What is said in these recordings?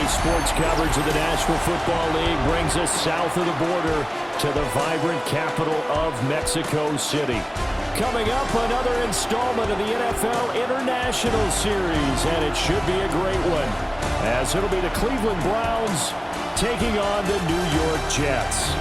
Today's sports coverage of the National Football League brings us south of the border to the vibrant capital of Mexico City. Coming up, another installment of the NFL International Series, and it should be a great one, as it'll be the Cleveland Browns taking on the New York Jets.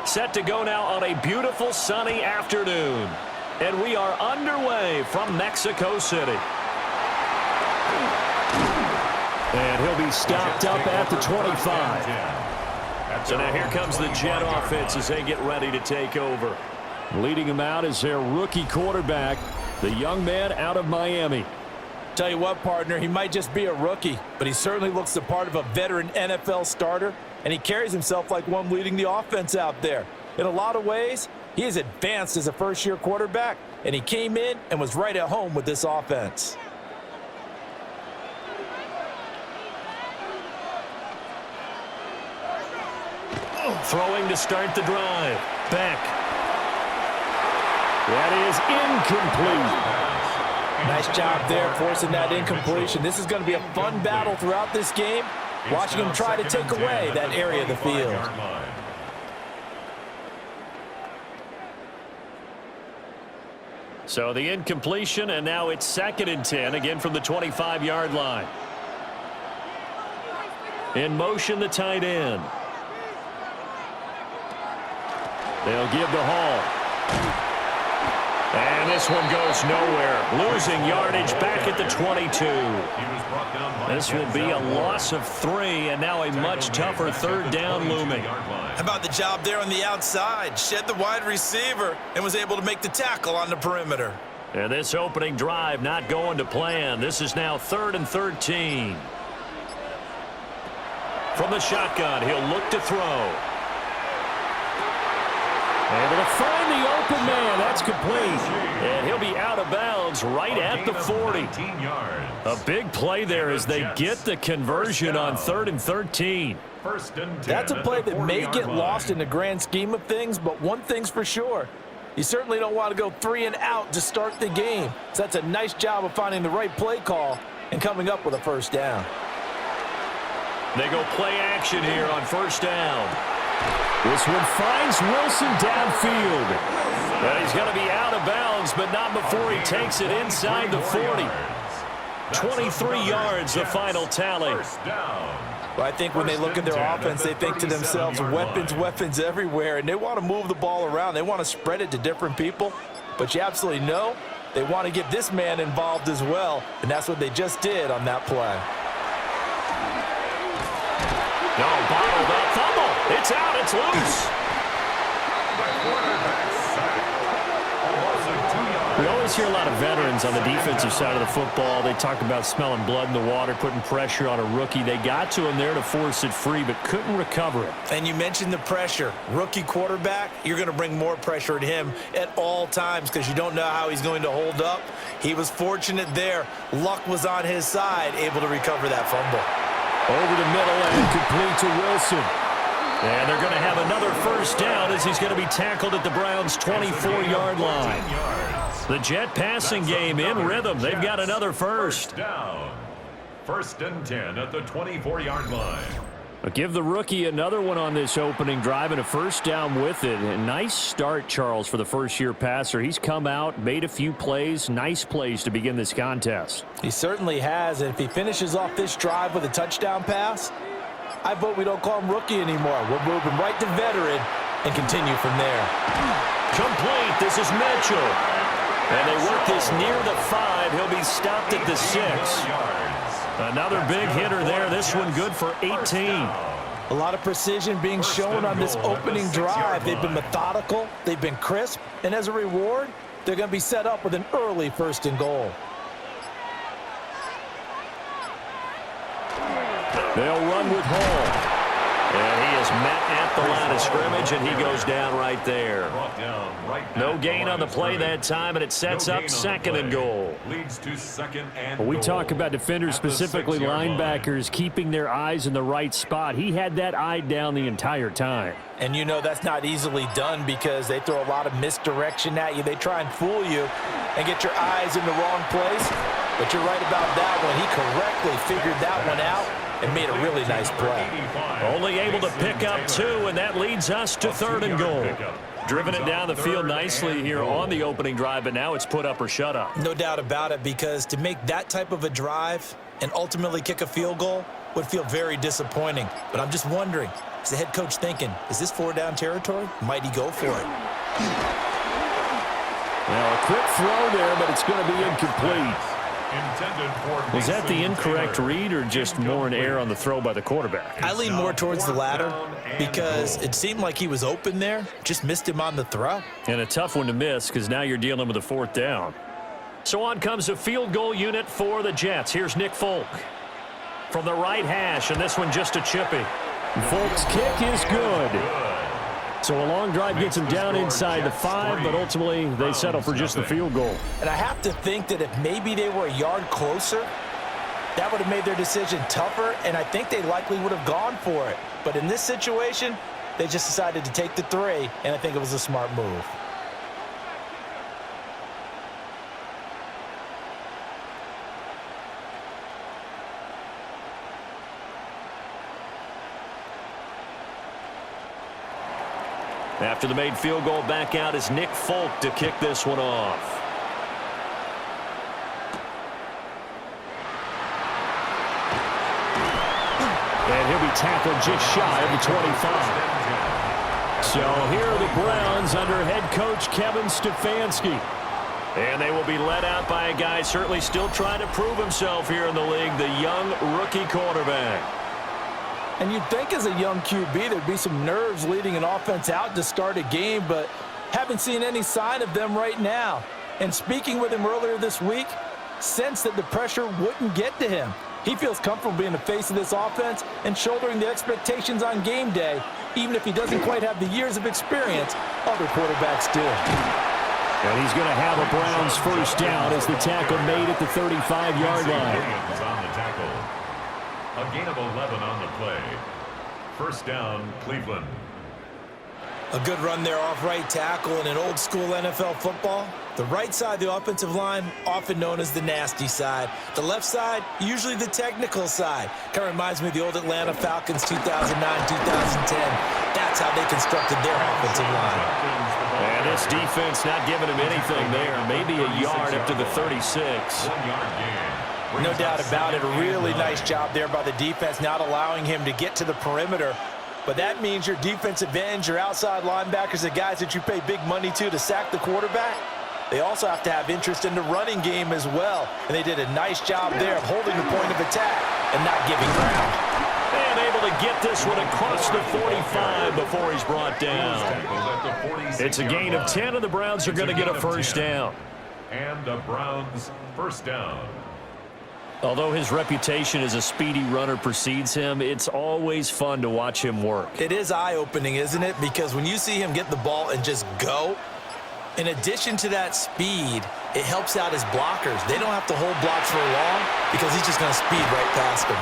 Set to go now on a beautiful sunny afternoon. And we are underway from Mexico City. And he'll be stopped up at the 25. So now here comes the Jet offense as they get ready to take over. Leading them out is their rookie quarterback, the young man out of Miami. Tell you what, partner, he might just be a rookie, but he certainly looks the part of a veteran NFL starter, and he carries himself like one leading the offense out there. In a lot of ways, he is advanced as a first-year quarterback, and he came in and was right at home with this offense. Throwing to start the drive. Beck. That is incomplete. Nice job there forcing that incompletion. This is going to be a fun battle throughout this game, watching him try to take away that area of the field. So the incompletion, and now it's 2nd and 10, again from the 25-yard line. In motion, the tight end. They'll give to Hall. And this one goes nowhere. Losing yardage back at the 22. This will be a loss of 3, and now a much tougher 3rd down looming. How about the job there on the outside? Shed the wide receiver and was able to make the tackle on the perimeter. And this opening drive not going to plan. This is now 3rd and 13. From the shotgun, he'll look to throw. Able to find the open man. That's complete. And he'll be out of bounds right at the 40. A big play there as they get the conversion on 3rd and 13. That's a play that may get lost in the grand scheme of things, but one thing's for sure. You certainly don't want to go 3 and out to start the game. So that's a nice job of finding the right play call and coming up with a 1st down. They go play action here on 1st down. This one finds Wilson downfield. But he's going to be out of bounds, but not before he takes it inside the 40. 23 yards, the final tally. Well, I think when they look at their offense, they think to themselves, weapons, weapons everywhere, and they want to move the ball around. They want to spread it to different people, but you absolutely know they want to get this man involved as well, and that's what they just did on that play. No, bottled up, fumble. It's out, it's loose. We always hear a lot of veterans on the defensive side of the football. They talk about smelling blood in the water, putting pressure on a rookie. They got to him there to force it free, but couldn't recover it. And you mentioned the pressure. Rookie quarterback, you're going to bring more pressure at him at all times because you don't know how he's going to hold up. He was fortunate there. Luck was on his side, able to recover that fumble. Over the middle and complete to Wilson. And they're going to have another 1st down as he's going to be tackled at the Browns' 24-yard line. The Jet passing game in rhythm. They've got another 1st down. 1st and 10 at the 24-yard line. But give the rookie another one on this opening drive and a 1st down with it. A nice start, Charles, for the first-year passer. He's come out, made a few plays, nice plays to begin this contest. He certainly has, and if he finishes off this drive with a touchdown pass, I vote we don't call him rookie anymore. We'll move him right to veteran and continue from there. Complete. This is Mitchell. And they work this near the 5. He'll be stopped at the 6. Another big hitter there. This one good for 18. A lot of precision being shown on this opening drive. They've been methodical. They've been crisp. And as a reward, they're going to be set up with an early 1st and goal. They'll run with Hall. And he is met at the line of scrimmage, and he goes down right there. No gain on the play that time, and it sets up second and goal. Leads to second and We goal. talk about defenders, specifically linebackers, keeping their eyes in the right spot. He had that eye down the entire time. And you know that's not easily done because they throw a lot of misdirection at you. They try and fool you and get your eyes in the wrong place. But you're right about that one. He correctly figured that one out and made a really nice play. Only able to pick up 2, and that leads us to third and goal. Driven it down the field nicely here on the opening drive, but now it's put up or shut up. No doubt about it, because to make that type of a drive and ultimately kick a field goal would feel very disappointing. But I'm just wondering, is the head coach thinking, is this 4-down territory? Might he go for it? Now a quick throw there, but it's going to be incomplete. Was that the incorrect read or just more an error on the throw by the quarterback? I lean more towards the latter because it seemed like he was open there, just missed him on the throw. And a tough one to miss because now you're dealing with a 4th down. So on comes a field goal unit for the Jets. Here's Nick Folk from the right hash, and this one just a chippy. Folk's kick is good. So a long drive gets him down inside the 5, but ultimately they settle for just the field goal. And I have to think that if maybe they were a yard closer, that would have made their decision tougher, and I think they likely would have gone for it. But in this situation, they just decided to take the 3, and I think it was a smart move. After the made field goal, back out is Nick Folk to kick this one off. And he'll be tackled just shy of the 25. So here are the Browns under head coach Kevin Stefanski. And they will be led out by a guy certainly still trying to prove himself here in the league, the young rookie quarterback. And you'd think as a young QB there'd be some nerves leading an offense out to start a game, but haven't seen any sign of them right now. And speaking with him earlier this week, sensed that the pressure wouldn't get to him. He feels comfortable being the face of this offense and shouldering the expectations on game day, even if he doesn't quite have the years of experience other quarterbacks do. And he's going to have a Browns first down as the tackle made at the 35-yard line. A gain of 11 on the play. First down, Cleveland. A good run there off right tackle in an old-school NFL football. The right side of the offensive line, often known as the nasty side. The left side, usually the technical side. Kind of reminds me of the old Atlanta Falcons 2009-2010. That's how they constructed their offensive line. And this defense not giving him anything there. Maybe a yard up to the 36. 1 yard gain. No doubt about it. A really nice job there by the defense, not allowing him to get to the perimeter. But that means your defensive ends, your outside linebackers, the guys that you pay big money to sack the quarterback, they also have to have interest in the running game as well. And they did a nice job there of holding the point of attack and not giving ground. And able to get this one across the 45 before he's brought down. It's a gain of 10, and the Browns are going to get a first down. And the Browns first down. Although his reputation as a speedy runner precedes him, it's always fun to watch him work. It is eye-opening, isn't it? Because when you see him get the ball and just go, in addition to that speed, it helps out his blockers. They don't have to hold blocks for long because he's just going to speed right past them.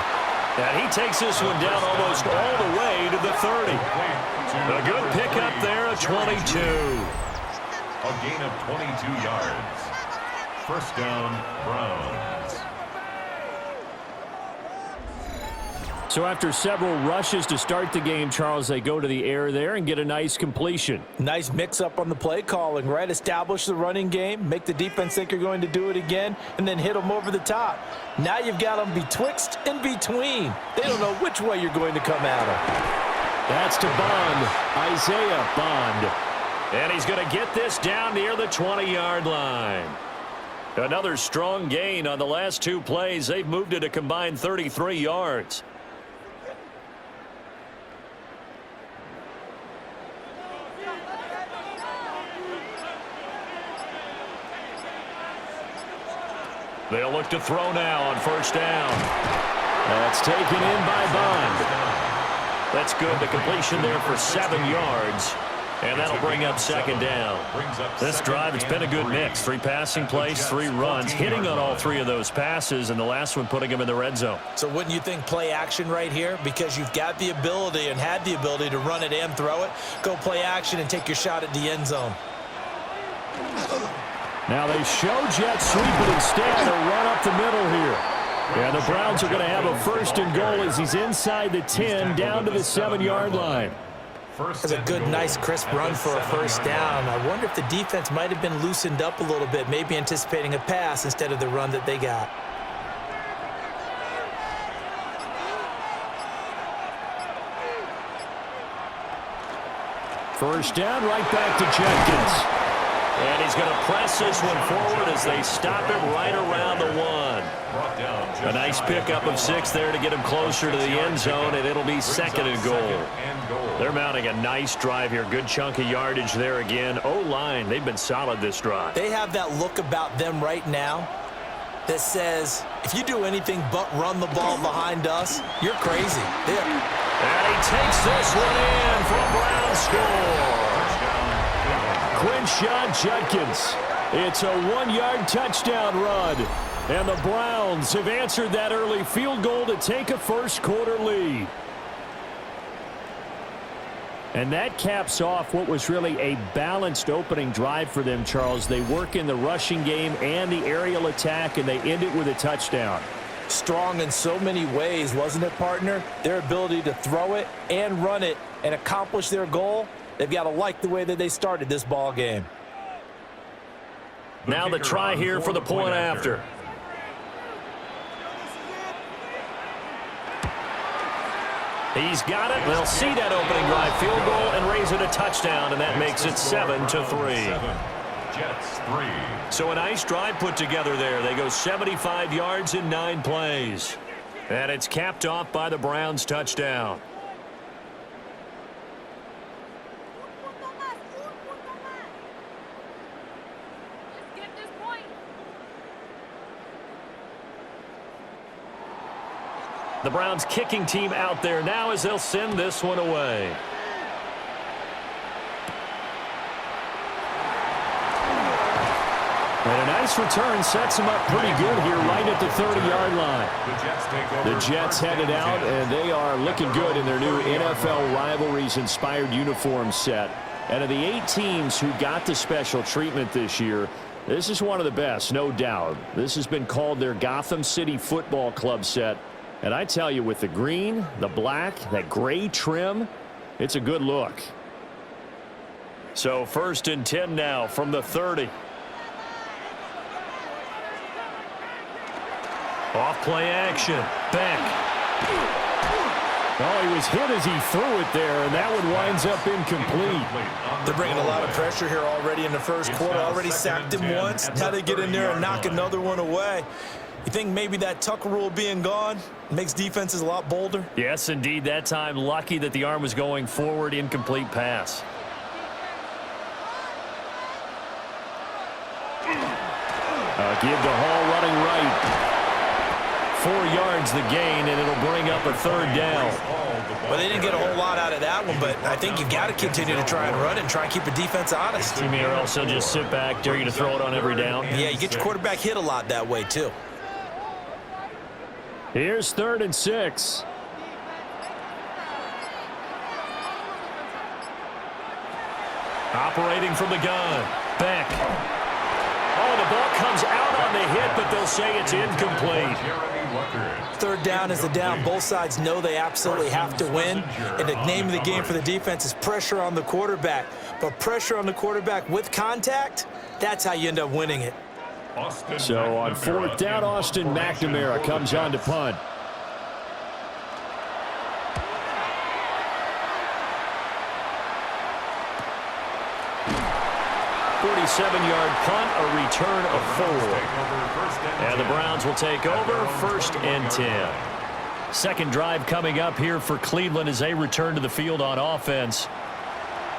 And he takes this one down almost all the way to the 30. A good pickup there, a 22. A gain of 22 yards. First down, Browns. So after several rushes to start the game, Charles, they go to the air there and get a nice completion. Nice mix-up on the play calling, right? Establish the running game, make the defense think you're going to do it again, and then hit them over the top. Now you've got them betwixt and between. They don't know which way you're going to come at them. That's to Bond, Isaiah Bond. And he's going to get this down near the 20-yard line. Another strong gain on the last 2 plays. They've moved it a combined 33 yards. They'll look to throw now on first down. That's taken in by Bond. That's good. The completion there for 7 yards. And that'll bring up second down. This drive, it's been a good mix. 3 passing plays, 3 runs, hitting on all 3 of those passes, and the last one putting him in the red zone. So wouldn't you think play action right here? Because you've got the ability and had the ability to run it and throw it. Go play action and take your shot at the end zone. Now they show jet sweep, but instead a run up the middle here. Yeah, the Browns are going to have a first and goal as he's inside the 10 down to the 7-yard line. That's a good, nice, crisp run for a first down. I wonder if the defense might have been loosened up a little bit, maybe anticipating a pass instead of the run that they got. First down, right back to Jenkins. And he's going to press this one forward as they stop him right around the 1. A nice pickup of 6 there to get him closer to the end zone, and it'll be second and goal. They're mounting a nice drive here. Good chunk of yardage there again. O-line, they've been solid this drive. They have that look about them right now that says, if you do anything but run the ball behind us, you're crazy. And he takes this one in for a Brown score. Quinshawn Judkins. It's a 1-yard touchdown run. And the Browns have answered that early field goal to take a first-quarter lead. And that caps off what was really a balanced opening drive for them, Charles. They work in the rushing game and the aerial attack, and they end it with a touchdown. Strong in so many ways, wasn't it, partner? Their ability to throw it and run it and accomplish their goal, they've got to like the way that they started this ball game. Now the try here for the point after. He's got it. They'll see that opening drive field goal and raise it a touchdown, and that makes it 7-3. Jets 3. So a nice drive put together there. They go 75 yards in 9 plays. And it's capped off by the Browns' touchdown. The Browns kicking team out there now as they'll send this one away. And a nice return sets him up pretty good here right at the 30-yard line. The Jets headed out, and they are looking good in their new NFL rivalries-inspired uniform set. And of the 8 teams who got the special treatment this year, this is one of the best, no doubt. This has been called their Gotham City Football Club set. And I tell you, with the green, the black, that gray trim, it's a good look. So 1st and 10 now from the 30. Off play action. Beck. Oh, he was hit as he threw it there, and that one winds up incomplete. They're bringing a lot of pressure here already in the first quarter. Already sacked him once. Now they get in there and knock another one away. You think maybe that Tucker rule being gone makes defenses a lot bolder? Yes, indeed. That time, lucky that the arm was going forward. Incomplete pass. Give to Hall running right. 4 yards the gain, and it'll bring up a 3rd down. Well, they didn't get a whole lot out of that one, but I think you've got to continue to try and run and try and keep the defense honest. You mean or else they'll just sit back, dare you to throw it on every down? Yeah, you get your quarterback hit a lot that way, too. Here's 3rd and 6. Operating from the gun. Beck. Oh, the ball comes out on the hit, but they'll say it's incomplete. 3rd down is the down. Both sides know they absolutely have to win. And the name of the game for the defense is pressure on the quarterback. But pressure on the quarterback with contact, that's how you end up winning it. So on 4th down, Austin McNamara comes on to punt. 47-yard punt, a return of 4. And the Browns will take over 1st and 10. Second drive coming up here for Cleveland as they return to the field on offense.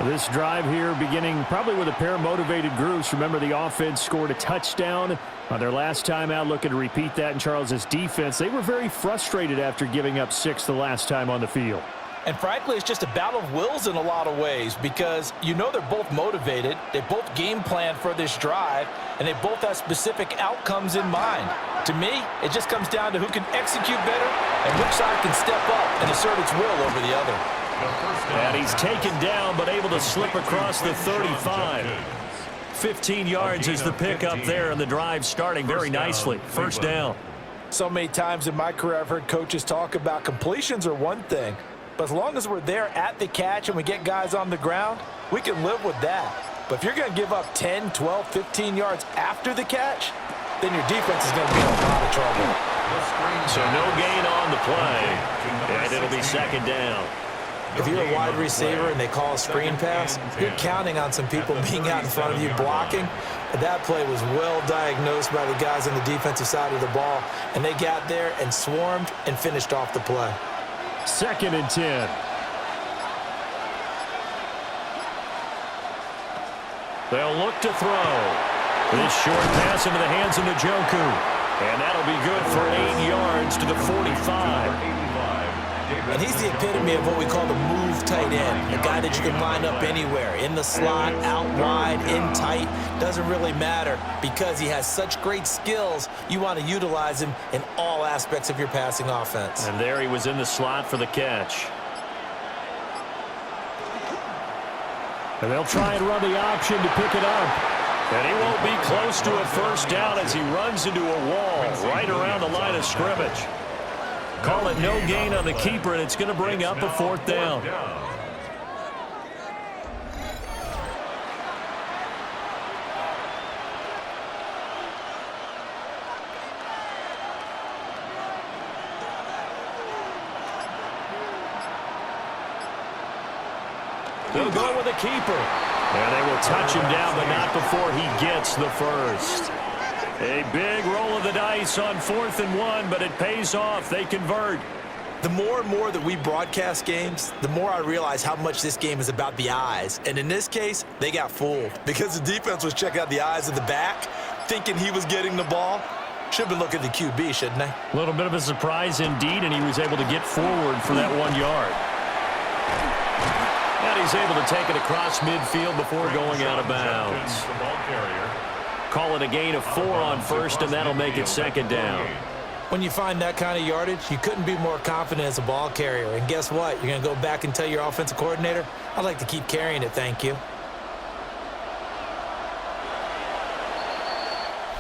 This drive here beginning probably with a pair of motivated groups. Remember, the offense scored a touchdown on their last time out. Looking to repeat that in Charles's defense. They were very frustrated after giving up 6 the last time on the field. And frankly, it's just a battle of wills in a lot of ways because you know they're both motivated. They both game plan for this drive, and they both have specific outcomes in mind. To me, it just comes down to who can execute better and which side can step up and assert its will over the other. And he's taken down but able to slip across the 35. 15 yards is the pickup there, and the drive starting very nicely. First down. So many times in my career I've heard coaches talk about completions are one thing, but as long as we're there at the catch and we get guys on the ground, we can live with that. But if you're going to give up 10, 12, 15 yards after the catch, then your defense is going to be in a lot of trouble. So no gain on the play, and it'll be second down. If you're a wide receiver and they call a screen pass, you're counting on some people being out in front of you blocking. That play was well diagnosed by the guys on the defensive side of the ball, and they got there and swarmed and finished off the play. Second and 10. They'll look to throw. This short pass into the hands of Njoku. And that'll be good for 8 yards to the 45. And he's the epitome of what we call the move tight end, a guy that you can line up anywhere, in the slot, out wide, in tight, doesn't really matter because he has such great skills. You want to utilize him in all aspects of your passing offense. And there he was in the slot for the catch. And they'll try and run the option to pick it up. And he won't be close to a first down as he runs into a wall right around the line of scrimmage. Call it no gain on the keeper, and it's going to bring up a fourth down. They'll go with a keeper. And they will touch him down, but not before he gets the first. A big roll of the dice on 4th and 1, but it pays off. They convert. The more and more that we broadcast games, the more I realize how much this game is about the eyes. And in this case, they got fooled because the defense was checking out the eyes of the back, thinking he was getting the ball. Should have been looking at the QB, shouldn't they? A little bit of a surprise indeed, and he was able to get forward for that 1 yard. And he's able to take it across midfield before going out of bounds. Call it a gain of 4 on first, and that'll make it second down. When you find that kind of yardage, you couldn't be more confident as a ball carrier. And guess what? You're going to go back and tell your offensive coordinator, I'd like to keep carrying it, thank you.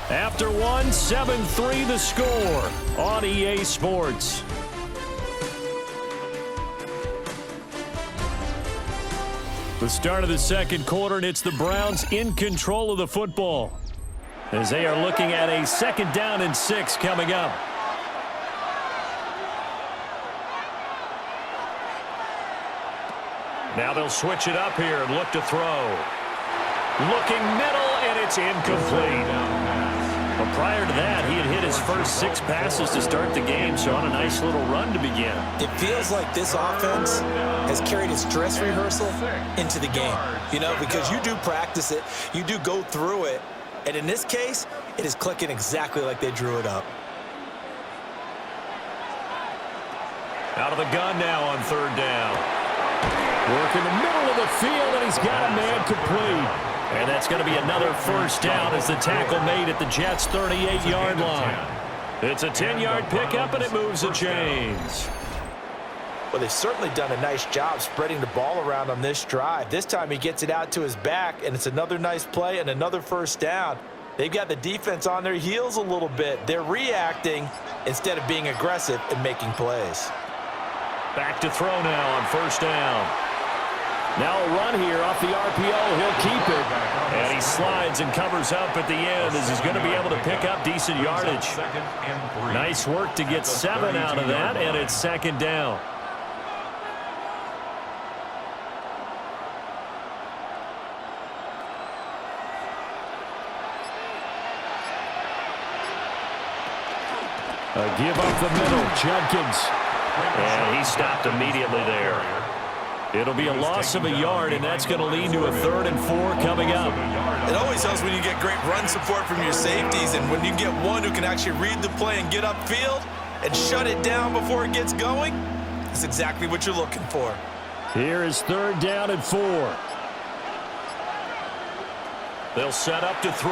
After 1, 7-3 the score on EA Sports. The start of the second quarter, and it's the Browns in control of the football as they are looking at a 2nd down and 6 coming up. Now they'll switch it up here and look to throw. Looking middle, and it's incomplete. Well, prior to that, he had hit his first 6 passes to start the game, so on a nice little run to begin. It feels like this offense has carried its dress rehearsal into the game, you know, because you do practice it, you do go through it, and in this case, it is clicking exactly like they drew it up. Out of the gun now on 3rd down. Work in the middle of the field, and he's got a man complete. And that's going to be another first down as the tackle made at the Jets' 38-yard line. It's a 10-yard pickup, and it moves the chains. Well, they've certainly done a nice job spreading the ball around on this drive. This time he gets it out to his back, and it's another nice play and another first down. They've got the defense on their heels a little bit. They're reacting instead of being aggressive and making plays. Back to throw now on 1st down. Now a run here off the RPO. He'll keep it. And he slides and covers up at the end as he's going to be able to pick up decent yardage. Nice work to get 7 out of that, and it's 2nd down. A give up the middle. Jenkins. And he stopped immediately there. It'll be a loss of a yard, and that's going to lead to a 3rd and 4 coming up. It always helps when you get great run support from your safeties, and when you get one who can actually read the play and get upfield and shut it down before it gets going, that's exactly what you're looking for. Here is 3rd down and 4. They'll set up to throw.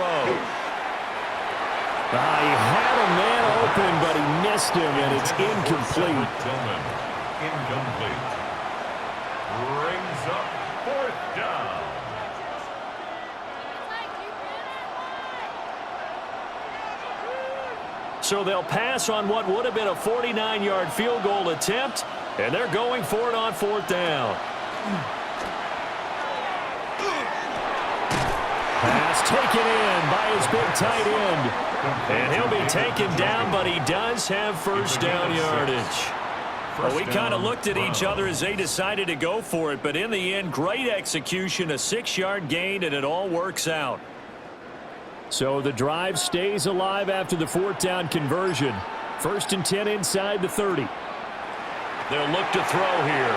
He had a man open, but he missed him, and it's incomplete. Incomplete. Brings up 4th down. So they'll pass on what would have been a 49-yard field goal attempt, and they're going for it on 4th down. Pass taken in by his big tight end. And he'll be taken down, but he does have 1st down yardage. Well, we kind of looked at each other as they decided to go for it, but in the end, great execution, a 6-yard gain, and it all works out. So the drive stays alive after the 4th down conversion. 1st and 10 inside the 30. They'll look to throw here.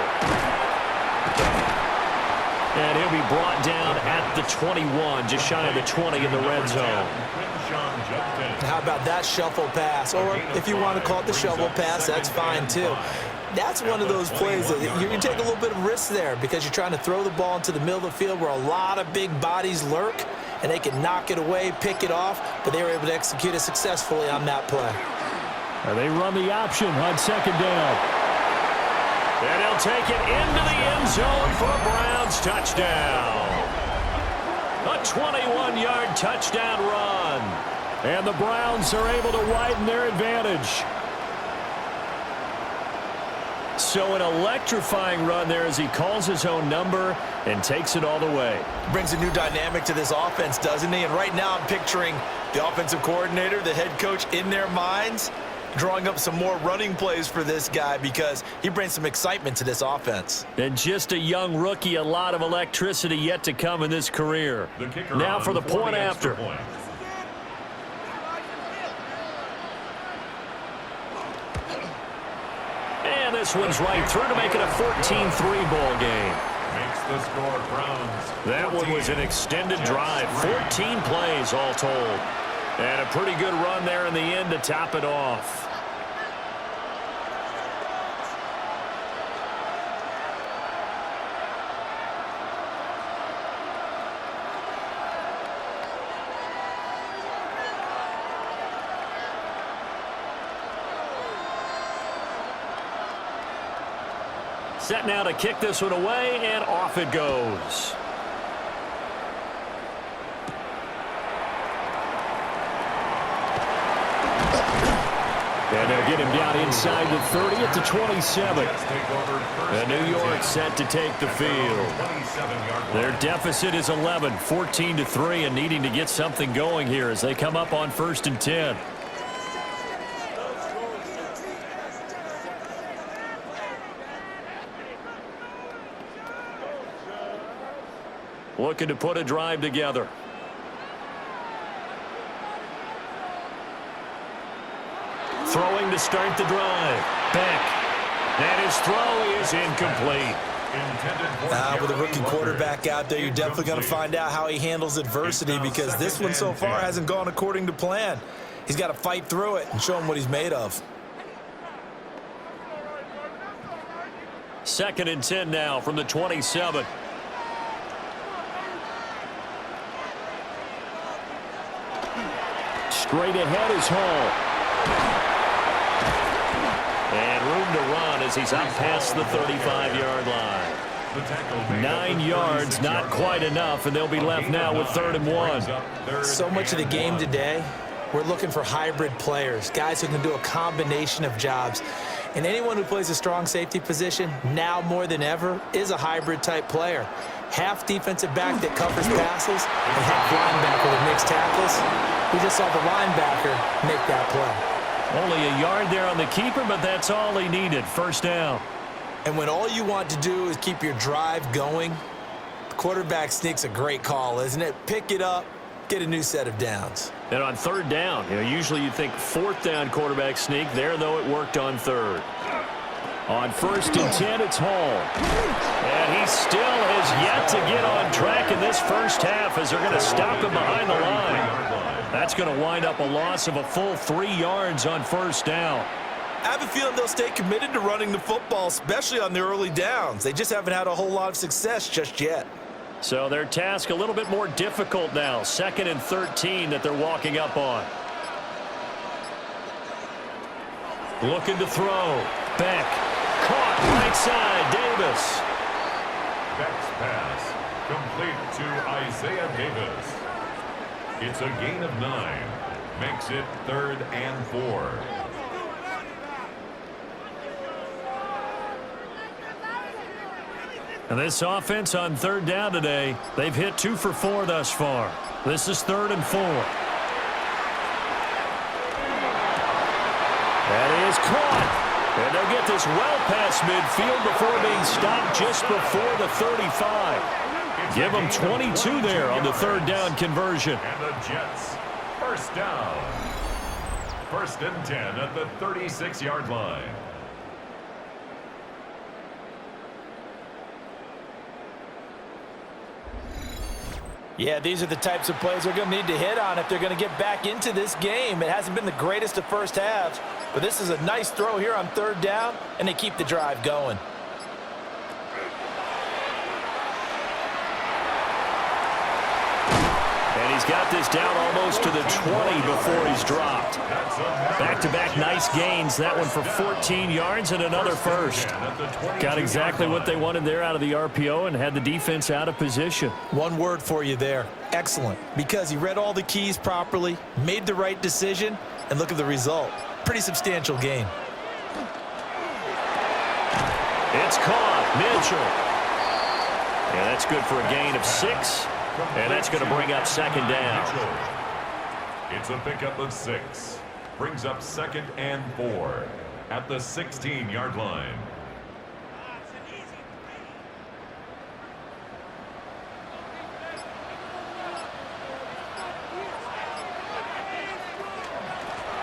And he'll be brought down at the 21, just shy of the 20 in the red zone. How about that shuffle pass? Or if you want to call it the shovel pass, that's fine too. That's one of those plays that you take a little bit of risk there because you're trying to throw the ball into the middle of the field where a lot of big bodies lurk, and they can knock it away, pick it off, but they were able to execute it successfully on that play. They run the option on 2nd down. And he'll take it into the end zone for a Browns touchdown. A 21-yard touchdown run. And the Browns are able to widen their advantage. So an electrifying run there as he calls his own number and takes it all the way. Brings a new dynamic to this offense, doesn't he? And right now I'm picturing the offensive coordinator, the head coach in their minds, drawing up some more running plays for this guy because he brings some excitement to this offense. And just a young rookie, a lot of electricity yet to come in this career. Now for the point after. And this one's right through to make it a 14-3 ball game. Makes the score Browns. That one was an extended drive. 14 plays all told. And a pretty good run there in the end to top it off. Set now to kick this one away, and off it goes. And they'll get him down inside the 30 at the 27. And New York set to take the field. Their deficit is 11, 14-3, and needing to get something going here as they come up on 1st and 10. Looking to put a drive together. Throwing to start the drive. Beck. And his throw is incomplete. With a rookie quarterback out there, you're definitely going to find out how he handles adversity because this one so far hasn't gone according to plan. He's got to fight through it and show him what he's made of. 2nd and 10 now from the 27. Straight ahead is Hall. And room to run as he's up past the 35-yard line. 9 yards, not quite enough, and they'll be left now with 3rd and 1. So much of the game today, we're looking for hybrid players, guys who can do a combination of jobs. And anyone who plays a strong safety position, now more than ever, is a hybrid-type player. Half defensive back that covers passes and half linebacker that makes tackles. We just saw the linebacker make that play. Only a yard there on the keeper, but that's all he needed. 1st down. And when all you want to do is keep your drive going, the quarterback sneak's a great call, isn't it? Pick it up, get a new set of downs. And on 3rd down, usually you think 4th down quarterback sneak. There, though, it worked on 3rd. On 1st and 10, it's Hall. And he still has yet to get on track in this first half as they're going to stop him behind the line. That's going to wind up a loss of a full 3 yards on 1st down. I have a feeling they'll stay committed to running the football, especially on the early downs. They just haven't had a whole lot of success just yet. So their task a little bit more difficult now. 2nd and 13 that they're walking up on. Looking to throw. Beck. Caught right side. Davis. Beck's pass complete to Isaiah Davis. It's a gain of 9. Makes it 3rd and 4. And this offense on 3rd down today, they've hit 2 for 4 thus far. This is 3rd and 4. That is caught. And they'll get this well past midfield before being stopped just before the 35. Give them 22 there on the 3rd down conversion. And the Jets, 1st down. 1st and 10 at the 36-yard line. Yeah, these are the types of plays they're going to need to hit on if they're going to get back into this game. It hasn't been the greatest of first halves, but this is a nice throw here on 3rd down, and they keep the drive going. And he's got this down almost to the 20 before he's dropped. Back-to-back nice gains. That one for 14 yards and another first. Got exactly what they wanted there out of the RPO and had the defense out of position. One word for you there. Excellent. Because he read all the keys properly, made the right decision, and look at the result. Pretty substantial gain. It's caught. Mitchell. Yeah, that's good for a gain of 6. And that's going to bring up 2nd down. It's a pickup of 6. Brings up 2nd and 4 at the 16-yard line.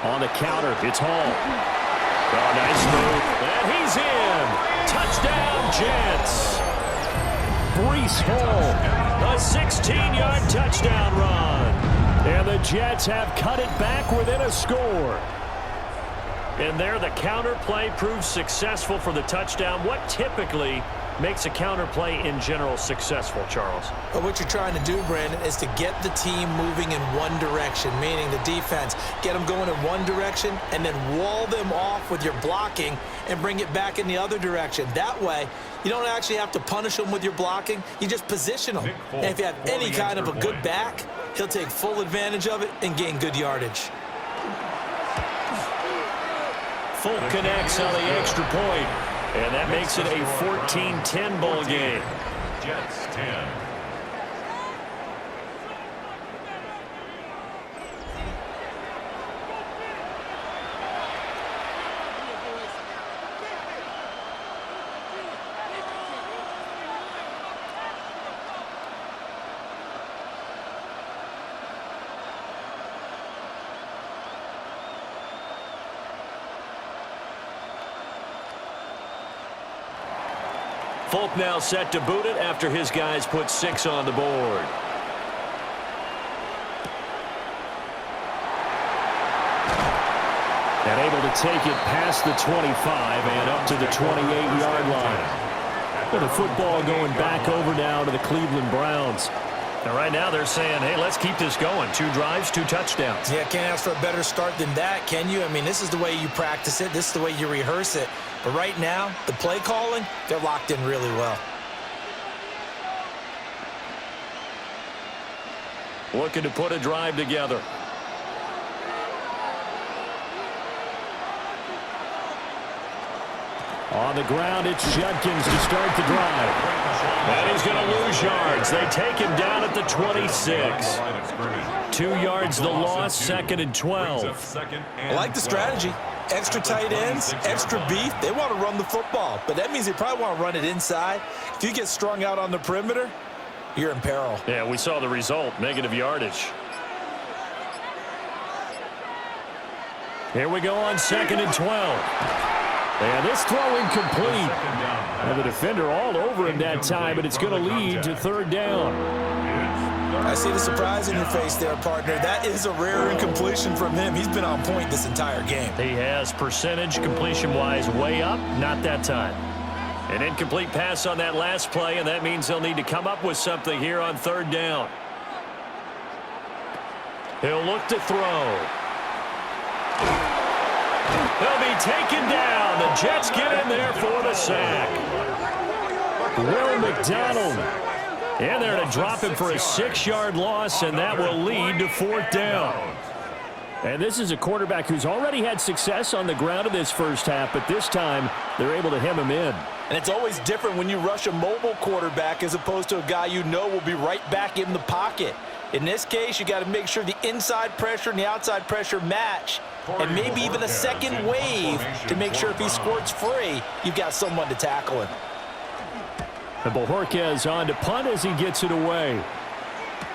On the counter, it's Hall. Oh, nice move. And he's in. Touchdown, Jets. Breece Hall, a 16-yard touchdown run. And the Jets have cut it back within a score. And there the counter play proves successful for the touchdown. What typically makes a counter play in general successful, Charles? But what you're trying to do, Brandon, is to get the team moving in one direction, meaning the defense. Get them going in one direction and then wall them off with your blocking and bring it back in the other direction. That way, you don't actually have to punish them with your blocking. You just position them. And if you have any kind of a good back, he'll take full advantage of it and gain good yardage. Full connects on the extra point. And that makes it a 14-10 ball game. Jets 10. Folk now set to boot it after his guys put 6 on the board. And able to take it past the 25 and up to the 28-yard line. Well, the football going back over now to the Cleveland Browns. And right now they're saying, hey, let's keep this going. 2 drives, 2 touchdowns. Yeah, can't ask for a better start than that, can you? I mean, this is the way you practice it. This is the way you rehearse it. But right now, the play calling, they're locked in really well. Looking to put a drive together. On the ground, it's Judkins to start the drive. And he's going to lose yards. They take him down at the 26. 2 yards the loss, 2nd and 12. I like the strategy. Extra tight ends, extra beef. They want to run the football, but that means they probably want to run it inside. If you get strung out on the perimeter, you're in peril. Yeah, we saw the result, negative yardage. Here we go on 2nd and 12. And this throw incomplete. And the defender all over him that time, but it's going to lead to third down. I see the surprise in your face there, partner. That is a rare incompletion from him. He's been on point this entire game. He has percentage completion-wise way up, not that time. An incomplete pass on that last play, and that means they'll need to come up with something here on third down. He'll look to throw. He'll be taken down. The Jets get in there for the sack. Will McDonald in there to drop him for a 6-yard loss, and that will lead to fourth down. And this is a quarterback who's already had success on the ground in this first half, but this time they're able to hem him in. And it's always different when you rush a mobile quarterback as opposed to a guy you know will be right back in the pocket. In this case, you got to make sure the inside pressure and the outside pressure match, and maybe even a second wave to make sure if he squirts free, you've got someone to tackle him. And Bojorquez on to punt as he gets it away.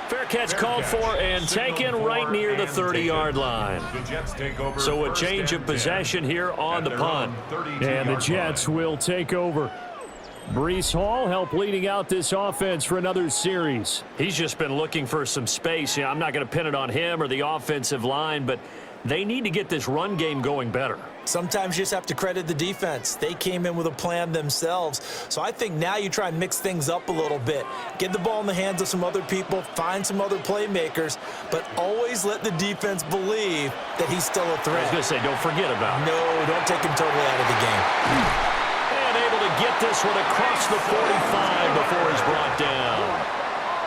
Fair catch called for and taken right near the 30-yard line. So a change of possession here on the punt. And the Jets will take over. Breece Hall helped leading out this offense for another series. He's just been looking for some space. I'm not going to pin it on him or the offensive line, but they need to get this run game going better. Sometimes you just have to credit the defense. They came in with a plan themselves. So I think now you try and mix things up a little bit. Get the ball in the hands of some other people, find some other playmakers, but always let the defense believe that he's still a threat. I was going to say, don't forget about it. No, don't take him totally out of the game. And able to get this one across the 45 before he's brought down.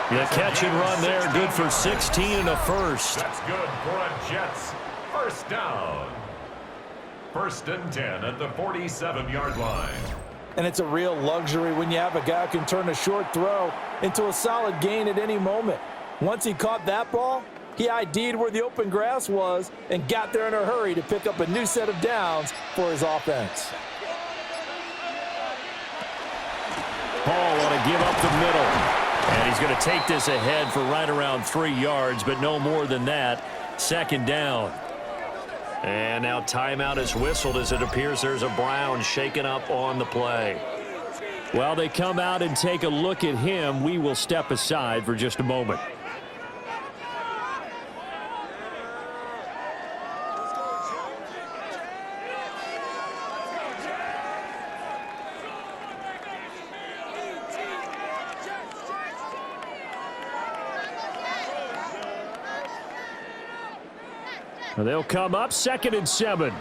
The catch and run there, good for 16 and a first. That's good for a Jets first down. First and 10 at the 47-yard line. And it's a real luxury when you have a guy who can turn a short throw into a solid gain at any moment. Once he caught that ball, he ID'd where the open grass was and got there in a hurry to pick up a new set of downs for his offense. Hall want to give up the middle. And he's going to take this ahead for right around 3 yards, but no more than that. Second down. And now timeout is whistled as it appears there's a Brown shaken up on the play. While they come out and take a look at him, we will step aside for just a moment. They'll come up 2nd and 7.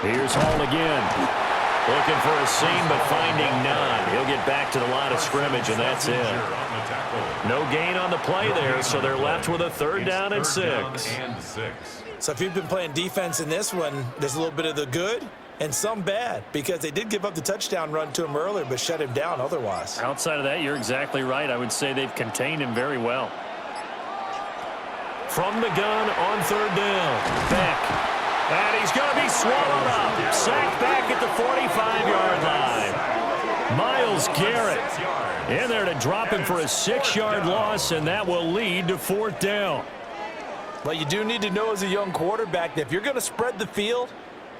Here's Hall again. Looking for a seam, but finding none. He'll get back to the line of scrimmage, and that's it. No gain on the play there, so they're left with a third down and 6. So if you've been playing defense in this one, there's a little bit of the good and some bad, because they did give up the touchdown run to him earlier, but shut him down otherwise. Outside of that, you're exactly right. I would say they've contained him very well. From the gun on third down, Beck. And he's going to be swallowed up. Sacked back at the 45-yard line. Myles Garrett in there to drop him for a 6-yard loss, and that will lead to fourth down. Well, you do need to know as a young quarterback that if you're going to spread the field,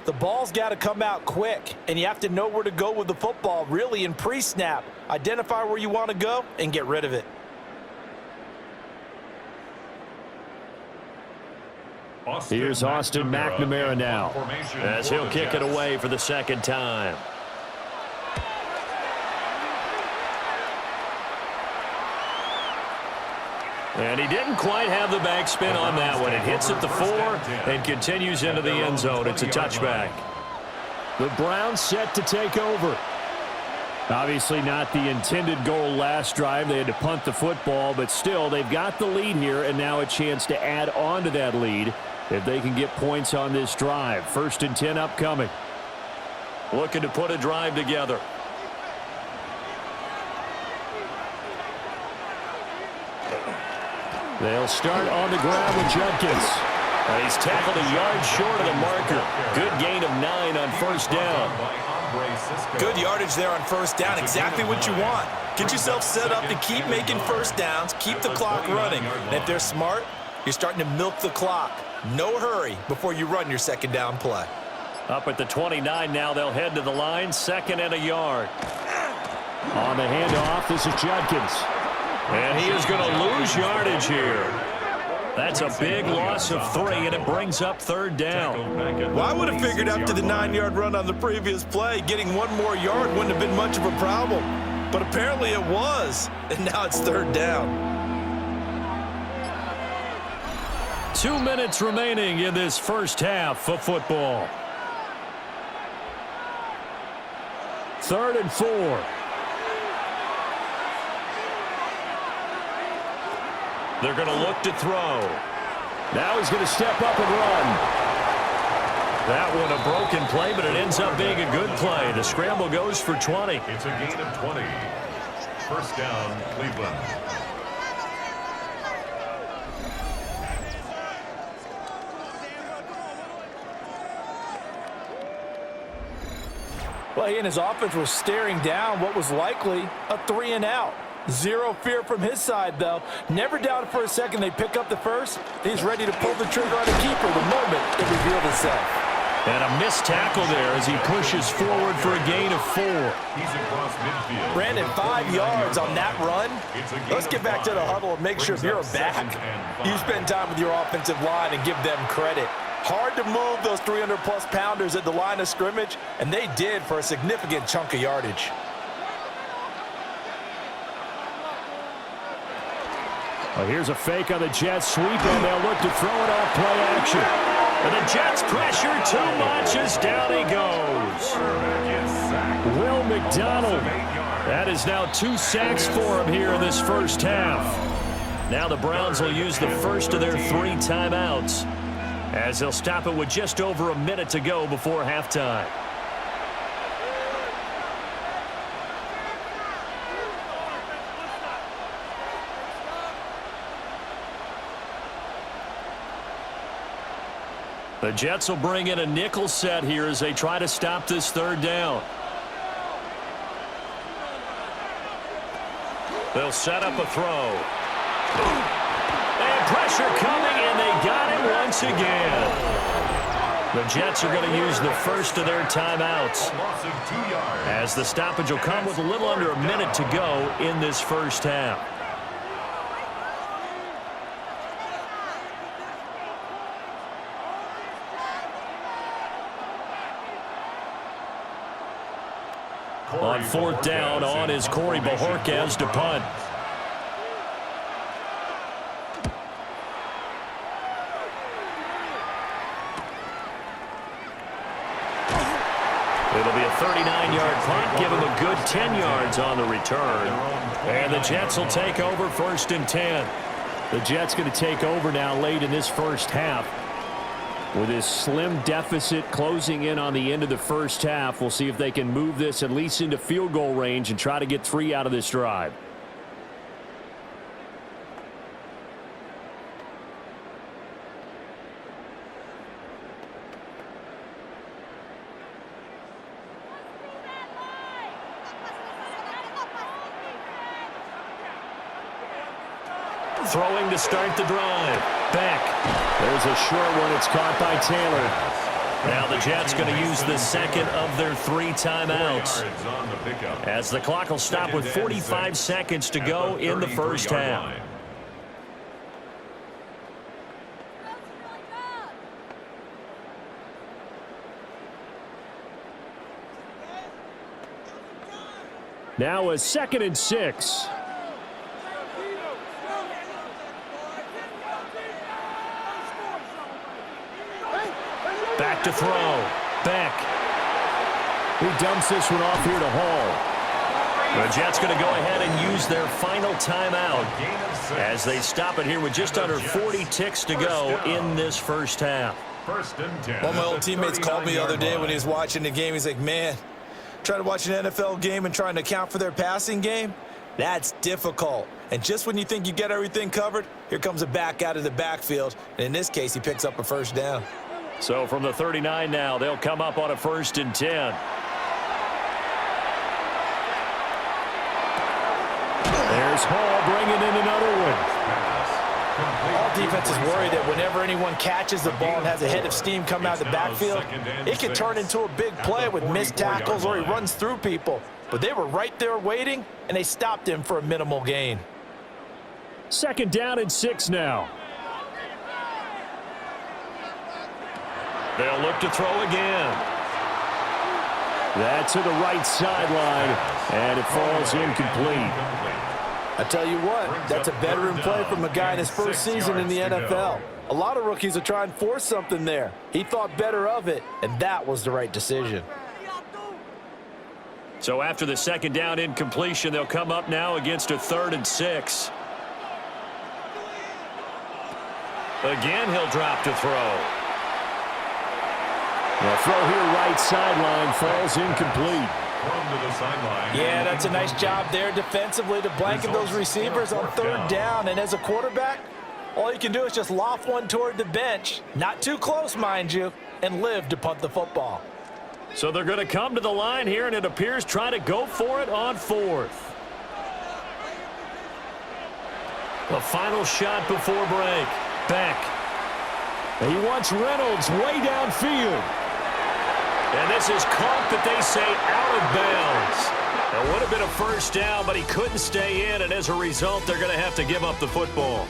the ball's got to come out quick, and you have to know where to go with the football, really, in pre-snap. Identify where you want to go and get rid of it. Here's Austin McNamara now, as he'll kick it away for the second time. And he didn't quite have the backspin on that one. It hits at the 4 and continues into the end zone. It's a touchback. The Browns set to take over. Obviously not the intended goal last drive. They had to punt the football, but still they've got the lead here, and now a chance to add on to that lead if they can get points on this drive. 1st and 10 upcoming. Looking to put a drive together. They'll start on the ground with Judkins. And he's tackled a yard short of the marker. Good gain of 9 on first down. Good yardage there on first down. Exactly what you want. Get yourself set up to keep making first downs, keep the clock running. And if they're smart, You're starting to milk the clock. No hurry before you run your second down play. Up at the 29 now, they'll head to the line, 2nd and a yard. On the handoff, this is Judkins. And he is going to lose yardage here. That's a big loss of 3, and it brings up 3rd down. Well, I would have figured after the 9-yard run on the previous play, getting 1 more yard wouldn't have been much of a problem. But apparently it was, and now it's 3rd down. 2 minutes remaining in this first half of football. 3rd and 4. They're going to look to throw. Now he's going to step up and run. That one a broken play, but it ends up being a good play. The scramble goes for 20. It's a gain of 20. First down, Cleveland. Well, he and his offense were staring down what was likely a 3-and-out. Zero fear from his side, though. Never doubted for a second they pick up the first. He's ready to pull the trigger on a keeper the moment it revealed itself. And a missed tackle there as he pushes forward for a gain of 4. He's across midfield. Brandon, 5 yards on that run. Let's get back to the huddle and make sure if you're a back, you spend time with your offensive line and give them credit. Hard to move those 300-plus pounders at the line of scrimmage, and they did for a significant chunk of yardage. Well, here's a fake on the Jets sweep, and they'll look to throw it off play action. And the Jets pressure too much as down he goes. Will McDonald. That is now 2 sacks for him here in this first half. Now the Browns will use the first of their 3 timeouts, as they'll stop it with just over a minute to go before halftime. The Jets will bring in a nickel set here as they try to stop this 3rd down. They'll set up a throw. And pressure coming, and they got him once again. The Jets are going to use the first of their timeouts, as the stoppage will come with a little under a minute to go in this first half. On 4th down, on is Corey Bojorquez to punt. It'll be a 39-yard punt, give him a good 10 yards on the return. And the Jets will take over 1st and 10. The Jets going to take over now late in this first half. With this slim deficit closing in on the end of the first half, we'll see if they can move this at least into field goal range and try to get 3 out of this drive. Throwing to start the drive. Beck. There's a short one. It's caught by Taylor. Now the Jets going to use the second of their 3 timeouts, as the clock will stop with 45 seconds to go in the first half. Now a 2nd and 6. Back to throw. Beck. He dumps this one off here to Hall. The Jets going to go ahead and use their final timeout, as they stop it here with just under 40 ticks to go in this first half. First and 10. One of my old teammates called me the other day when he was watching the game. He's like, man, trying to watch an NFL game and trying to account for their passing game, that's difficult. And just when you think you get everything covered, here comes a back out of the backfield. And in this case, he picks up a first down. So from the 39 now, they'll come up on a 1st and 10. There's Hall bringing in another one. All defense is worried that whenever anyone catches the ball and has a head of steam come out of the backfield, it can turn into a big play with missed tackles or he runs through people. But they were right there waiting, and they stopped him for a minimal gain. 2nd down and 6 now. They'll look to throw again. That's to the right sideline, and it falls incomplete. I tell you what, that's a veteran play from a guy in his first season in the NFL. A lot of rookies are trying to force something there. He thought better of it, and that was the right decision. So after the 2nd down incompletion, they'll come up now against a 3rd and 6. Again, he'll drop to throw. The throw here right sideline falls incomplete. Yeah, that's a nice job there defensively to blanket those receivers on 3rd down. And as a quarterback, all you can do is just loft one toward the bench. Not too close, mind you, and live to punt the football. So they're going to come to the line here, and it appears trying to go for it on 4th. The final shot before break. Beck. He wants Reynolds way downfield. And this is caught, that they say, out of bounds. It would have been a 1st down, but he couldn't stay in, and as a result, they're going to have to give up the football.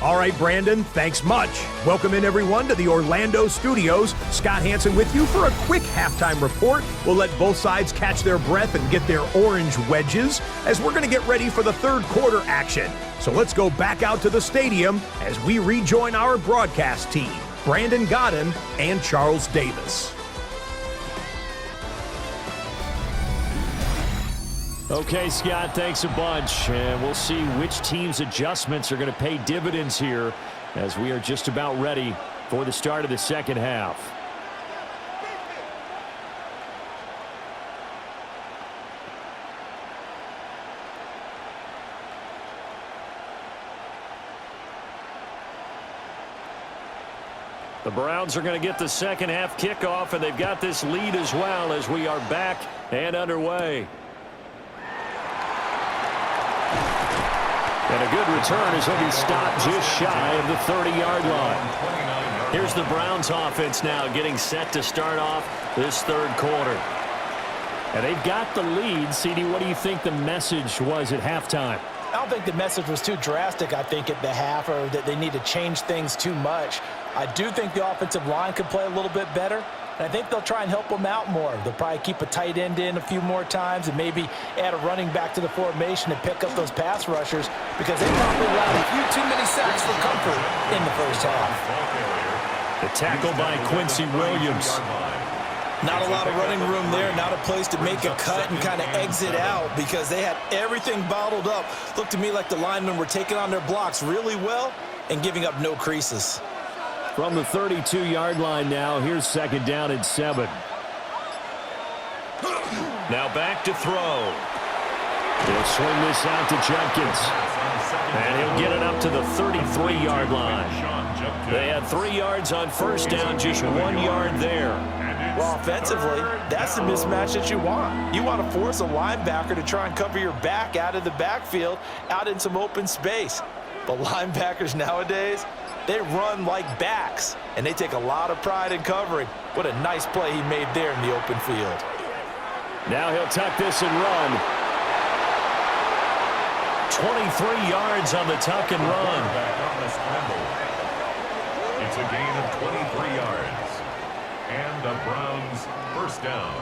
All right, Brandon, thanks much. Welcome in, everyone, to the Orlando studios. Scott Hansen with you for a quick halftime report. We'll let both sides catch their breath and get their orange wedges as we're going to get ready for the 3rd quarter action. So let's go back out to the stadium as we rejoin our broadcast team, Brandon Godden and Charles Davis. Okay, Scott, thanks a bunch. And we'll see which team's adjustments are going to pay dividends here as we are just about ready for the start of the 2nd half. The Browns are going to get the 2nd half kickoff, and they've got this lead as well as we are back and underway. And a good return as he'll be stopped just shy of the 30-yard line. Here's the Browns offense now getting set to start off this 3rd quarter. And they've got the lead. CD, what do you think the message was at halftime? I don't think the message was too drastic, I think, at the half, or that they need to change things too much. I do think the offensive line could play a little bit better, and I think they'll try and help them out more. They'll probably keep a tight end in a few more times and maybe add a running back to the formation to pick up those pass rushers, because they probably allowed a few too many sacks for comfort in the 1st half. The tackle by Quincy Williams. Not a lot of running room there, not a place to make a cut and kind of exit out, because they had everything bottled up. Looked to me like the linemen were taking on their blocks really well and giving up no creases. From the 32-yard line now, here's 2nd down and 7. Now back to throw. He'll swing this out to Jenkins. And he'll get it up to the 33-yard line. They had 3 yards on 1st down, just 1 yard there. Well, offensively, that's the mismatch that you want. You want to force a linebacker to try and cover your back out of the backfield, out in some open space. But linebackers nowadays, they run like backs, and they take a lot of pride in covering. What a nice play he made there in the open field. Now he'll tuck this and run. 23 yards on the tuck and run. It's a gain of 23 yards. And the Browns 1st down.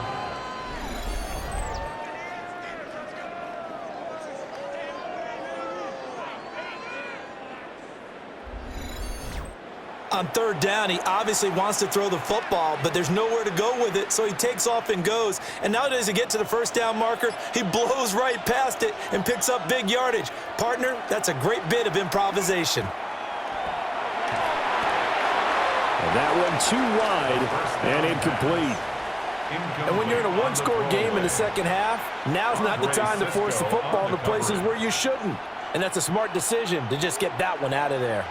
On 3rd down, he obviously wants to throw the football, but there's nowhere to go with it, so he takes off and goes. And nowadays, to get to the 1st down marker, he blows right past it and picks up big yardage. Partner, that's a great bit of improvisation. And that one too wide and incomplete. And when you're in a one-score game in the 2nd half, now's not the time to force the football into places where you shouldn't. And that's a smart decision to just get that one out of there.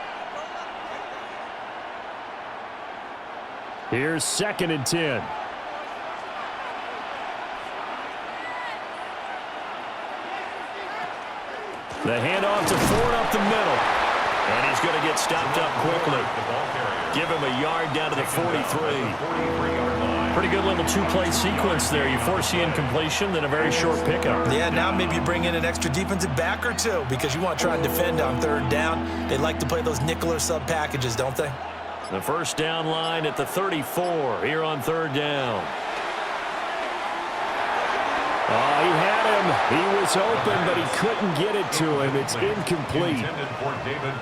Here's 2nd and 10. The handoff to Ford up the middle. is going to get stopped up quickly. Give him a yard down to the 43. Pretty good little two-play sequence there. You force the incompletion, then a very short pickup. Yeah, now maybe you bring in an extra defensive back or two because you want to try and defend on third down. They like to play those nickel or sub packages, don't they? The first down line at the 34 here on third down. Oh, he had him. He was open, but he couldn't get it to him. It's incomplete.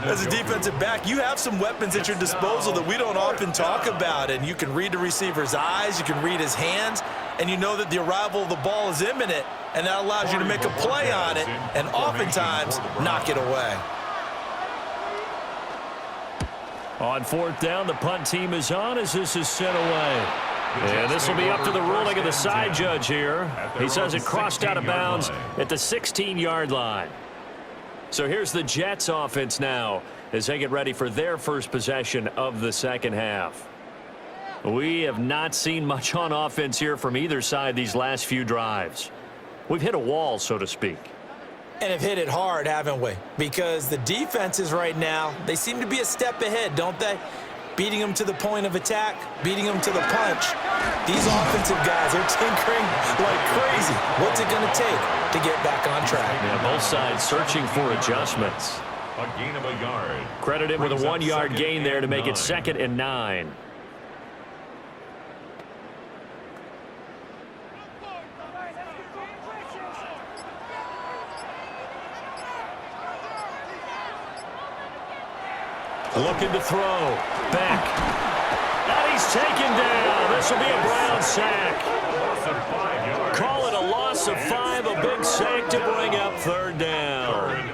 As a defensive back, you have some weapons at your disposal that we don't often talk about, and you can read the receiver's eyes, you can read his hands, and you know that the arrival of the ball is imminent, and that allows you to make a play on it and oftentimes knock it away. On fourth down, the punt team is on as this is sent away. And this will be up to the ruling of the side judge here. He says it crossed out of bounds at the 16-yard line. So here's the Jets offense now as they get ready for their first possession of the second half. We have not seen much on offense here from either side these last few drives. We've hit a wall, so to speak. And have hit it hard, haven't we? Because the defenses right now, they seem to be a step ahead, don't they? Beating them to the point of attack, beating them to the punch. These offensive guys are tinkering like crazy. What's it going to take to get back on track? Yeah, both sides searching for adjustments. A gain of a yard. Credit him with a 1-yard gain there to make it 2nd and 9. Looking to throw. Beck. And he's taken down. This will be a Brown sack. Call it a loss of 5, a big sack to bring up third down.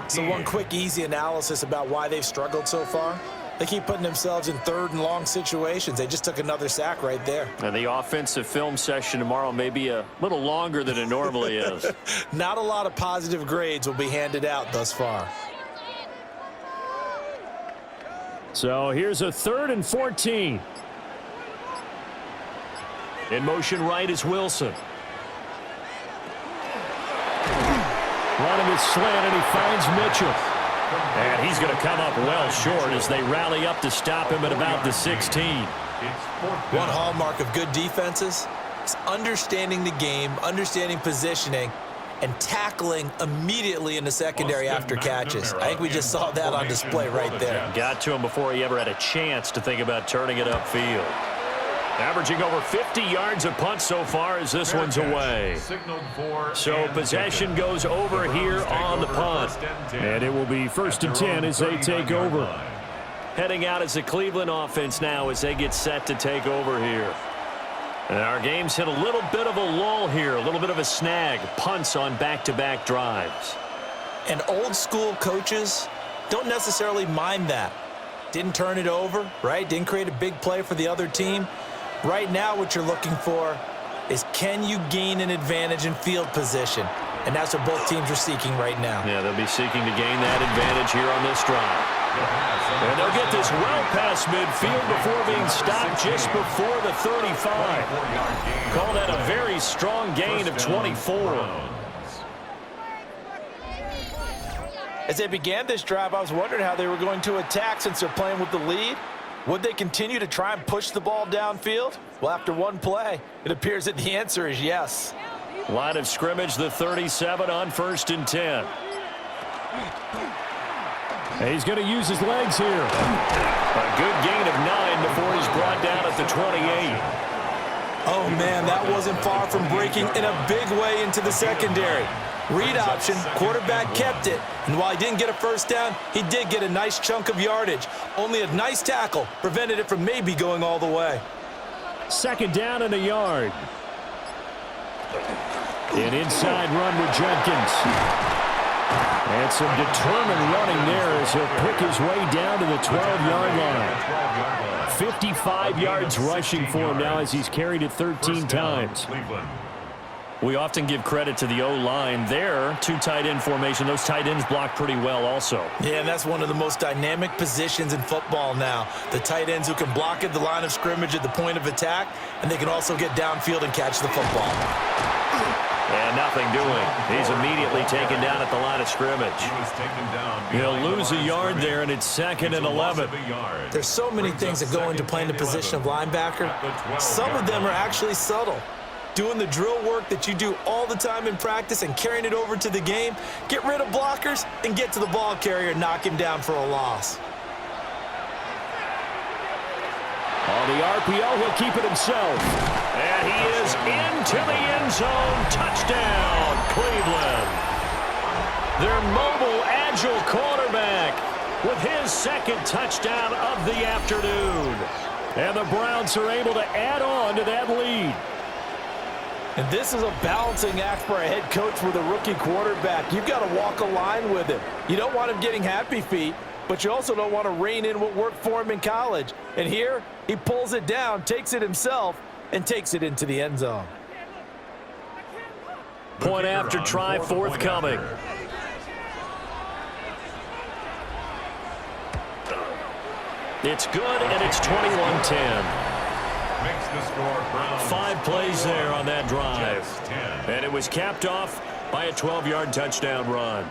So one quick, easy analysis about why they've struggled so far. They keep putting themselves in third and long situations. They just took another sack right there. And the offensive film session tomorrow may be a little longer than it normally is. Not a lot of positive grades will be handed out thus far. So here's a 3rd and 14. In motion right is Wilson. Running his slant, and he finds Mitchell. And he's going to come up well short as they rally up to stop him at about the 16. One hallmark of good defenses is understanding the game, understanding positioning, and tackling immediately in the secondary after catches. I think we just saw that on display right there. Got to him before he ever had a chance to think about turning it upfield. Averaging over 50 yards a punt so far as this one's away. So possession goes over here on the punt. And it will be 1st and 10 as they take over. Heading out as the Cleveland offense now as they get set to take over here. And our game's hit a little bit of a lull here, a little bit of a snag. Punts on back-to-back drives. And old school coaches don't necessarily mind that. Didn't turn it over, right? Didn't create a big play for the other team. Right now what you're looking for is can you gain an advantage in field position? And that's what both teams are seeking right now. Yeah, they'll be seeking to gain that advantage here on this drive. And they'll get this well past midfield before being stopped just before the 35. Call that a very strong gain of 24. As they began this drive, I was wondering how they were going to attack since they're playing with the lead. Would they continue to try and push the ball downfield? Well, after one play, it appears that the answer is yes. Line of scrimmage, the 37 on 1st and 10. And he's going to use his legs here. A good gain of 9 before he's brought down at the 28. Oh, man, that wasn't far from breaking in a big way into the secondary. Read option, quarterback kept it. And while he didn't get a first down, he did get a nice chunk of yardage. Only a nice tackle prevented it from maybe going all the way. 2nd down and a yard. An inside run with Jenkins. And some determined running there as he'll pick his way down to the 12-yard line. 55 yards rushing for him now as he's carried it 13 times. We often give credit to the O-line there. 2 tight end formation. Those tight ends block pretty well also. Yeah, and that's one of the most dynamic positions in football now. The tight ends who can block at the line of scrimmage at the point of attack, and they can also get downfield and catch the football. And nothing doing. He's immediately taken down at the line of scrimmage. He'll lose a yard there, and it's 2nd and 11. There's so many things that go into playing the position of linebacker. Some of them are actually subtle. Doing the drill work that you do all the time in practice and carrying it over to the game. Get rid of blockers and get to the ball carrier and knock him down for a loss. On the RPO, he'll keep it himself. And he is into the end zone. Touchdown, Cleveland. Their mobile, agile quarterback with his 2nd touchdown of the afternoon. And the Browns are able to add on to that lead. And this is a balancing act for a head coach with a rookie quarterback. You've got to walk a line with him. You don't want him getting happy feet, but you also don't want to rein in what worked for him in college. And here, he pulls it down, takes it himself, and takes it into the end zone. Point after try forthcoming. It's good, and it's 21-10. Makes the score Browns. 5 plays there on that drive. Jets 10. And it was capped off by a 12-yard touchdown run.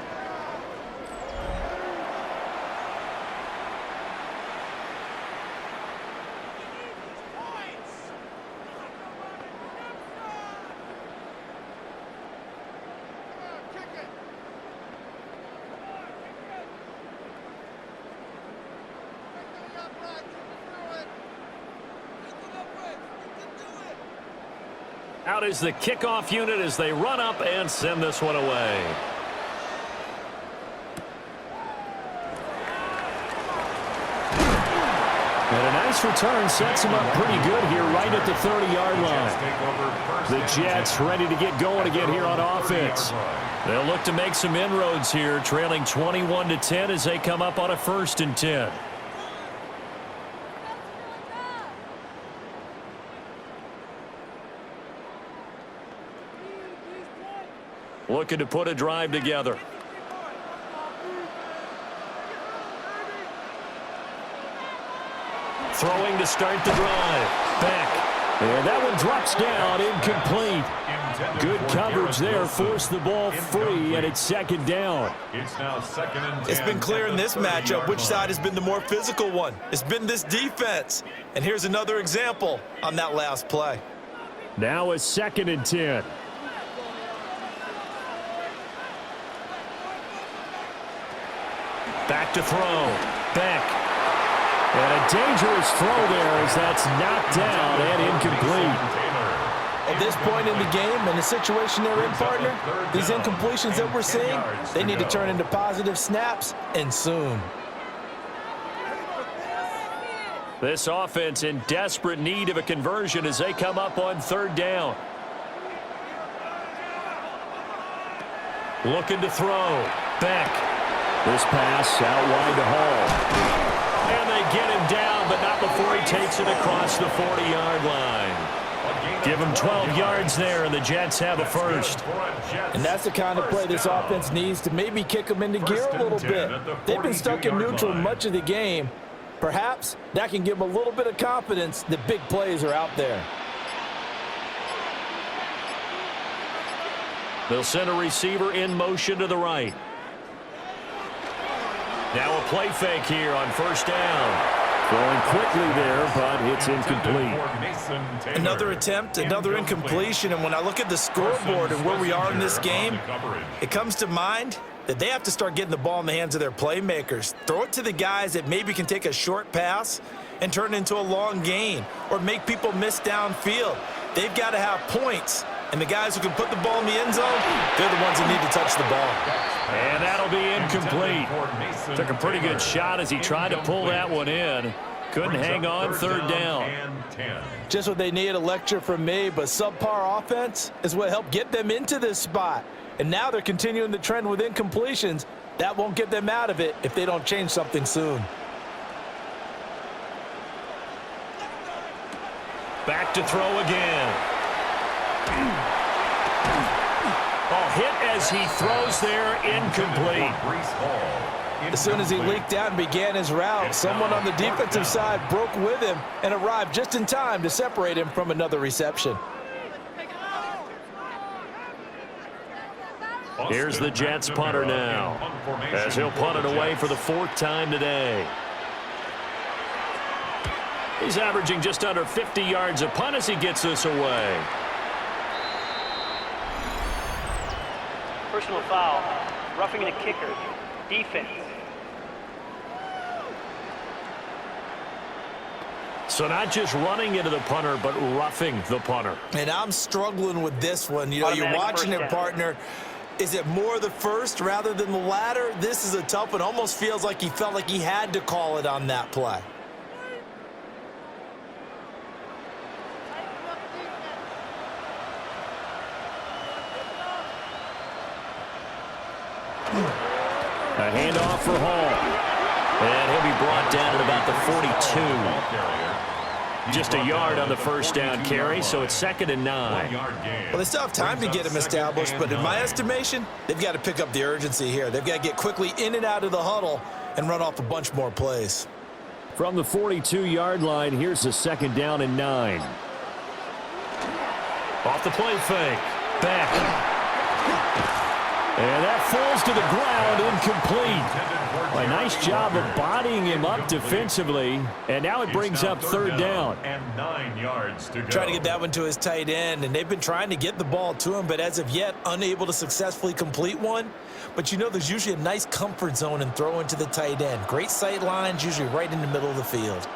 Out is the kickoff unit as they run up and send this one away. And a nice return sets him up pretty good here right at the 30-yard line. The Jets ready to get going again here on offense. They'll look to make some inroads here, trailing 21-10 as they come up on a 1st and 10. Looking to put a drive together. Throwing to start the drive. Beck. And that one drops down, incomplete. Good coverage there, forced the ball free, and it's 2nd down. It's now 2nd and 10. It's been clear in this matchup which side has been the more physical one. It's been this defense. And here's another example on that last play. Now it's 2nd and 10. Back to throw. Beck. And a dangerous throw there as that's knocked down and incomplete. At this point in the game, and the situation they're in, partner, these incompletions that we're seeing, they need to turn into positive snaps, and soon. This offense in desperate need of a conversion as they come up on 3rd down. Looking to throw. Beck. This pass out wide to Hall. And they get him down, but not before he takes it across the 40-yard line. Give him 12 yards there, and the Jets have a 1st. And that's the kind of play this offense needs to maybe kick them into gear a little bit. They've been stuck in neutral much of the game. Perhaps that can give them a little bit of confidence that big plays are out there. They'll send a receiver in motion to the right. Now a play fake here on 1st down. Throwing quickly there, but it's incomplete. Another attempt, another incompletion, and when I look at the scoreboard and where we are in this game, it comes to mind that they have to start getting the ball in the hands of their playmakers. Throw it to the guys that maybe can take a short pass and turn it into a long gain or make people miss downfield. They've got to have points, and the guys who can put the ball in the end zone, they're the ones that need to touch the ball. And that'll be incomplete. Took a pretty good shot as he tried to pull that one in. Couldn't hang on 3rd down. Just what they need, a lecture from me, but subpar offense is what helped get them into this spot. And now they're continuing the trend with incompletions. That won't get them out of it if they don't change something soon. Back to throw again. Hit as he throws there, incomplete. As soon as he leaked out and began his route, someone on the defensive side broke with him and arrived just in time to separate him from another reception. Here's the Jets punter now, as he'll punt it away for the 4th time today. He's averaging just under 50 yards a punt as he gets this away. Personal foul, roughing the kicker, defense. So not just running into the punter, but roughing the punter. And I'm struggling with this one. You know, you're watching it, partner. Is it more the first rather than the latter? This is a tough one. Almost feels like he felt like he had to call it on that play. A handoff for Hall. And he'll be brought down at about the 42. Just a yard on the first down carry, so it's 2nd and 9. Well, they still have time to get him established, but in my estimation, they've got to pick up the urgency here. They've got to get quickly in and out of the huddle and run off a bunch more plays. From the 42-yard line, here's a 2nd down and 9. Off the play fake. Beck. And that falls to the ground, incomplete. A nice job of bodying him up defensively. And now it brings up 3rd down. And 9 yards to go. Trying to get that one to his tight end, and they've been trying to get the ball to him, but as of yet, unable to successfully complete one. But you know there's usually a nice comfort zone in throwing to the tight end. Great sight lines, usually right in the middle of the field.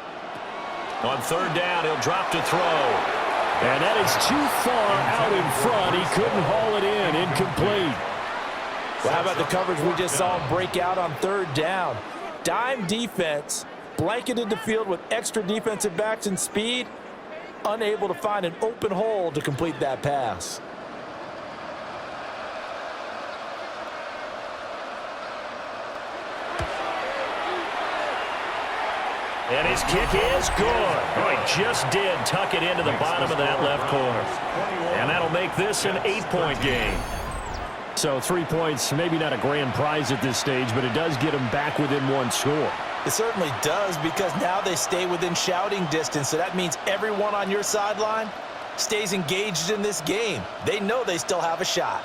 On 3rd down, he'll drop to throw. And that is too far out in front. He couldn't haul it in. Incomplete. Well, how about the coverage we just saw him break out on 3rd down? Dime defense, blanketed the field with extra defensive backs and speed, unable to find an open hole to complete that pass. And his kick is good. Oh, he just did tuck it into the bottom of that left corner. And that'll make this an 8-point game. So 3 points, maybe not a grand prize at this stage, but it does get them back within 1 score. It certainly does, because now they stay within shouting distance. So that means everyone on your sideline stays engaged in this game. They know they still have a shot.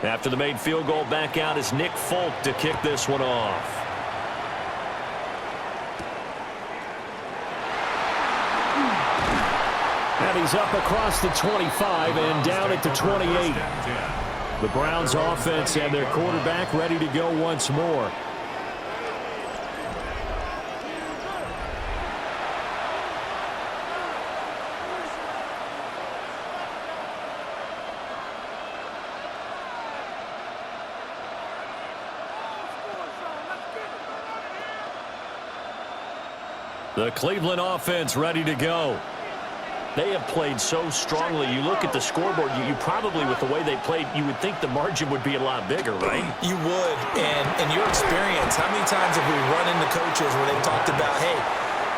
After the made field goal, back out is Nick Folk to kick this one off. And he's up across the 25 and down at the 28. The Browns offense and their quarterback ready to go once more. The Cleveland offense ready to go. They have played so strongly. You look at the scoreboard, you probably, with the way they played, you would think the margin would be a lot bigger, right? You would. And in your experience, how many times have we run into coaches where they've talked about, hey,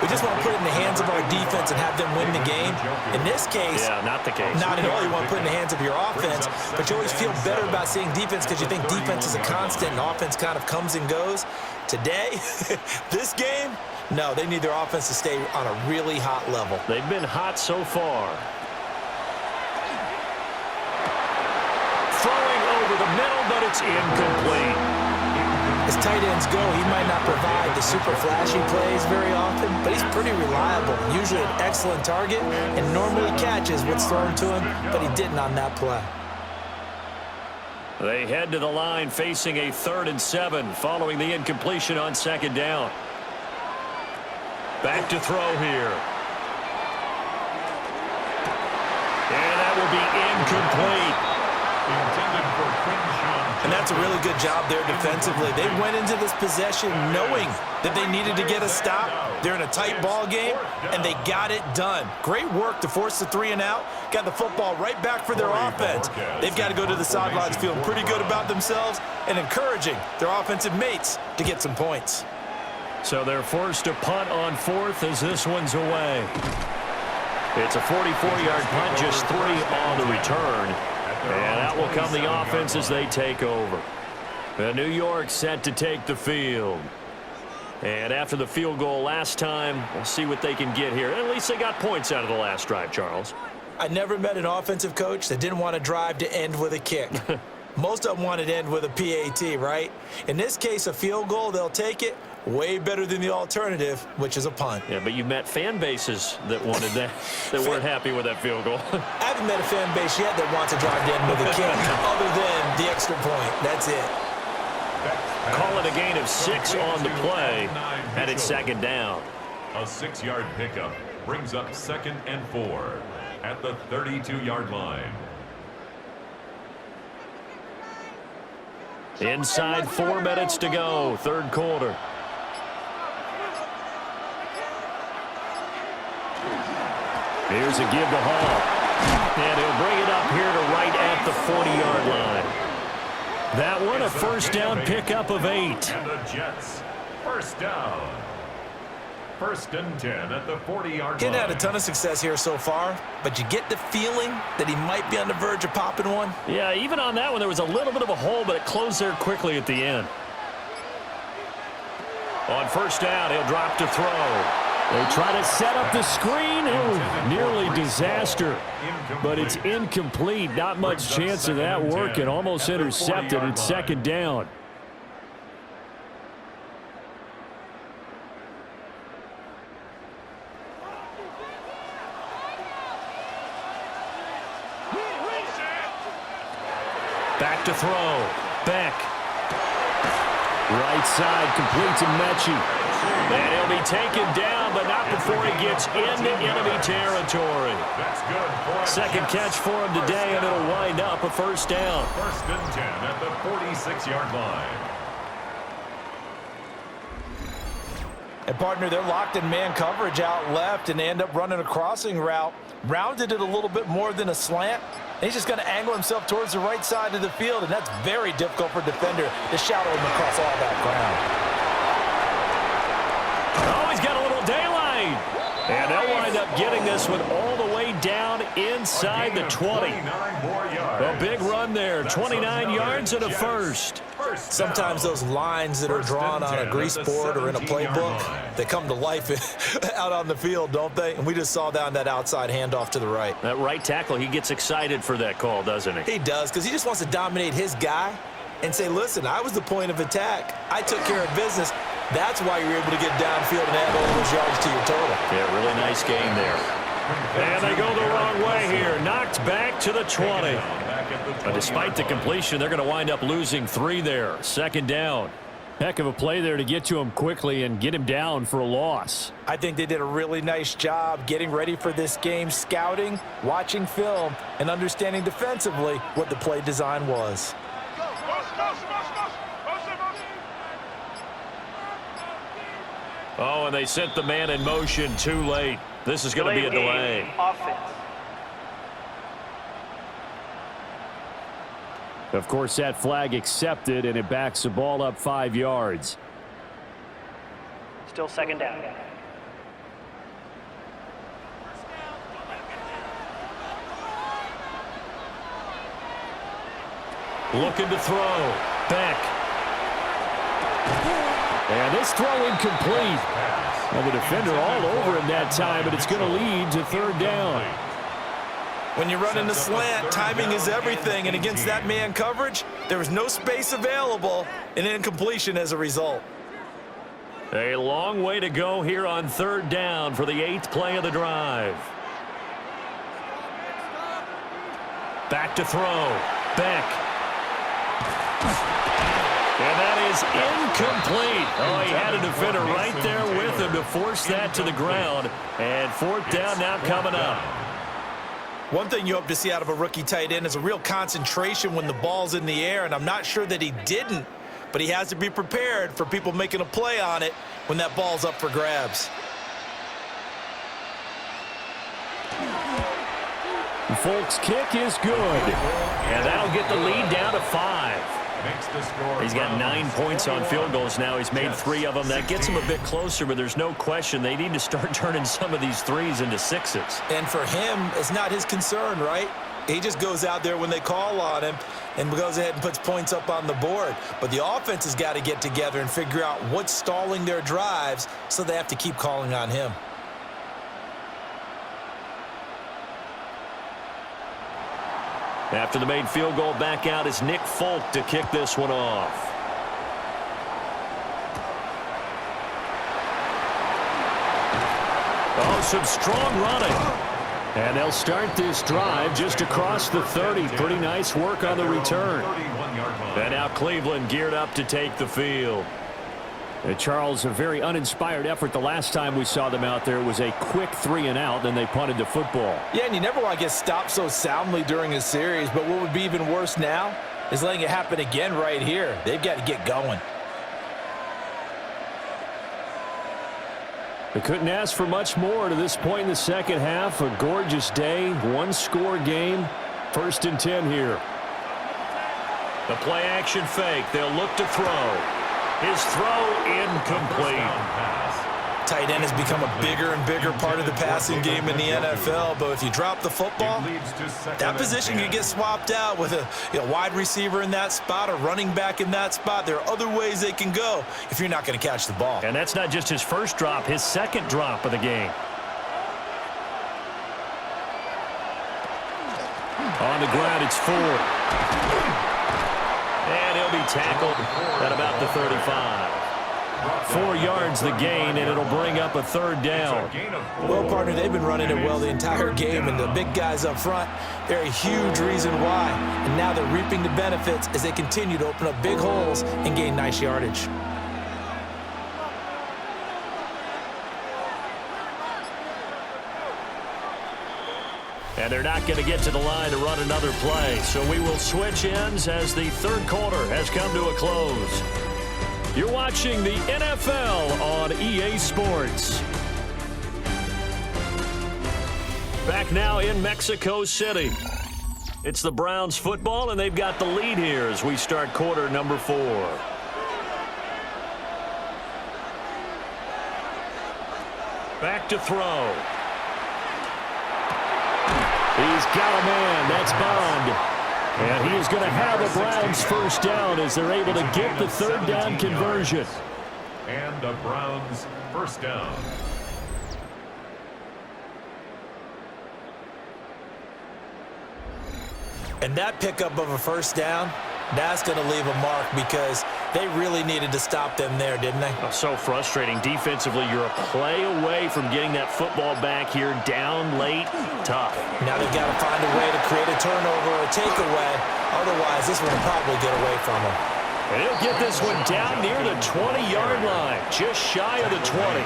we just want to put it in the hands of our defense and have them win the game? In this case, yeah, not the case. Not at all. You want to put it in the hands of your offense, but you always feel better about seeing defense because you think defense is a constant and offense kind of comes and goes. Today, this game, no, they need their offense to stay on a really hot level. They've been hot so far. Throwing over the middle, but it's incomplete. As tight ends go, he might not provide the super flashy plays very often, but he's pretty reliable. Usually an excellent target and normally catches what's thrown to him, but he didn't on that play. They head to the line facing a 3rd and 7 following the incompletion on 2nd down. Back to throw here. And that will be incomplete. Intended for Quinshawn And that's a really good job there defensively. They went into this possession knowing that they needed to get a stop. They're in a tight ball game, and they got it done. Great work to force the 3 and out. Got the football right back for their offense. They've got to go to the sidelines feeling pretty good about themselves and encouraging their offensive mates to get some points. So they're forced to punt on 4th as this one's away. It's a 44-yard punt, just 3 on the return. And out will come the offense as they take over. The New York set to take the field. And after the field goal last time, we'll see what they can get here. At least they got points out of the last drive, Charles. I never met an offensive coach that didn't want to drive to end with a kick. Most of them wanted to end with a PAT, right? In this case, a field goal, they'll take it. Way better than the alternative, which is a punt. Yeah, but you met fan bases that wanted that, that weren't happy with that field goal. I haven't met a fan base yet that wants to drive to end with a kick, other than the extra point. That's it. Call it a gain of 6 on the play, and it's 2nd down. A 6-yard pickup brings up 2nd and 4 at the 32-yard line. Inside 4 minutes to go, 3rd quarter. Here's a give to Hall. And he'll bring it up here to right at the 40-yard line. That one a first down pickup of 8. And the Jets, first down. 1st and 10 at the 40-yard line. Getting had a ton of success here so far, but you get the feeling that he might be on the verge of popping one. Yeah, even on that one, there was a little bit of a hole, but it closed there quickly at the end. On 1st down, he'll drop to throw. They try to set up the screen. Oh, nearly disaster. But it's incomplete. Not much chance of that working. Almost intercepted. It's 2nd down. Back to throw. Beck. Right side completes to Mechie. And he'll be taken down, but not before he gets into enemy territory. That's good. 2nd catch for him today, and it'll wind up a 1st down. 1st and 10 at the 46-yard line. And, partner, they're locked in man coverage out left, and they end up running a crossing route. Rounded it a little bit more than a slant. And he's just going to angle himself towards the right side of the field, and that's very difficult for a defender to shadow him across all that ground. Oh, he's got a little daylight. And they'll wind up getting this one all the way down inside the 20. A big run there, 29 yards and a first. Sometimes those lines that are drawn on a grease board or in a playbook, they come to life out on the field, don't they? And we just saw that on that outside handoff to the right. That right tackle, he gets excited for that call, doesn't he? He does, because he just wants to dominate his guy and say, listen, I was the point of attack. I took care of business. That's why you're able to get downfield and add all those yards to your total. Yeah, really nice game there. And they go the wrong way here. Knocked back to the 20. But despite the completion, they're going to wind up losing 3 there. 2nd down. Heck of a play there to get to him quickly and get him down for a loss. I think they did a really nice job getting ready for this game, scouting, watching film, and understanding defensively what the play design was. Oh, and they sent the man in motion too late. This is going to be a delay. Offense. Of course, that flag accepted, and it backs the ball up 5 yards. Still 2nd down. Looking to throw. Beck. And this throw incomplete. And the defender all over him that time, but it's going to lead to 3rd down. When you're running a slant, timing is everything, and against that man coverage, there was no space available, and incompletion as a result. A long way to go here on 3rd down for the 8th play of the drive. Back to throw. Beck. And that is incomplete. Oh, he had a defender right there with him to force that to the ground. And 4th down now coming up. One thing you hope to see out of a rookie tight end is a real concentration when the ball's in the air, and I'm not sure that he didn't, but he has to be prepared for people making a play on it when that ball's up for grabs. Folk's kick is good, and that'll get the lead down to 5. He's got 9 points on field goals now. He's made 3 of them. That gets him a bit closer, but there's no question they need to start turning some of these 3s into 6s. And for him, it's not his concern, right? He just goes out there when they call on him and goes ahead and puts points up on the board. But the offense has got to get together and figure out what's stalling their drives, so they have to keep calling on him. After the made field goal, back out is Nick Folk to kick this one off. Oh, some strong running. And they'll start this drive just across the 30. Pretty nice work on the return. And now Cleveland geared up to take the field. And Charles, a very uninspired effort the last time we saw them out there. It was a quick 3-and-out, then they punted the football. Yeah, and you never want to get stopped so soundly during a series, but what would be even worse now is letting it happen again right here. They've got to get going. They couldn't ask for much more to this point in the second half. A gorgeous day, one-score game. 1st and 10 here. The play-action fake. They'll look to throw. His throw incomplete. Tight end has become a bigger and bigger part of the passing game in the NFL, but if you drop the football, that position can get swapped out with a wide receiver in that spot, a running back in that spot. There are other ways they can go if you're not going to catch the ball. And that's not just his first drop, his second drop of the game. On the ground, it's Ford. And he'll be tackled at about the 35. 4 yards the gain, and it'll bring up a 3rd down. Well, partner, they've been running it well the entire game, and the big guys up front, they're a huge reason why. And now they're reaping the benefits as they continue to open up big holes and gain nice yardage. And they're not going to get to the line to run another play. So we will switch ends as the 3rd quarter has come to a close. You're watching the NFL on EA Sports. Back now in Mexico City. It's the Browns football, and they've got the lead here as we start quarter number 4. Back to throw. He's got a man. That's Bond. And he is going to have a Browns first down as they're able to get the 3rd down conversion. And the Browns first down. And that pickup of a first down, that's going to leave a mark because they really needed to stop them there, didn't they? Oh, so frustrating. Defensively, you're a play away from getting that football back here. Down late, tough. Now they've got to find a way to create a turnover or a takeaway. Otherwise, this one will probably get away from them. And he'll get this one down near the 20-yard line, just shy of the 20.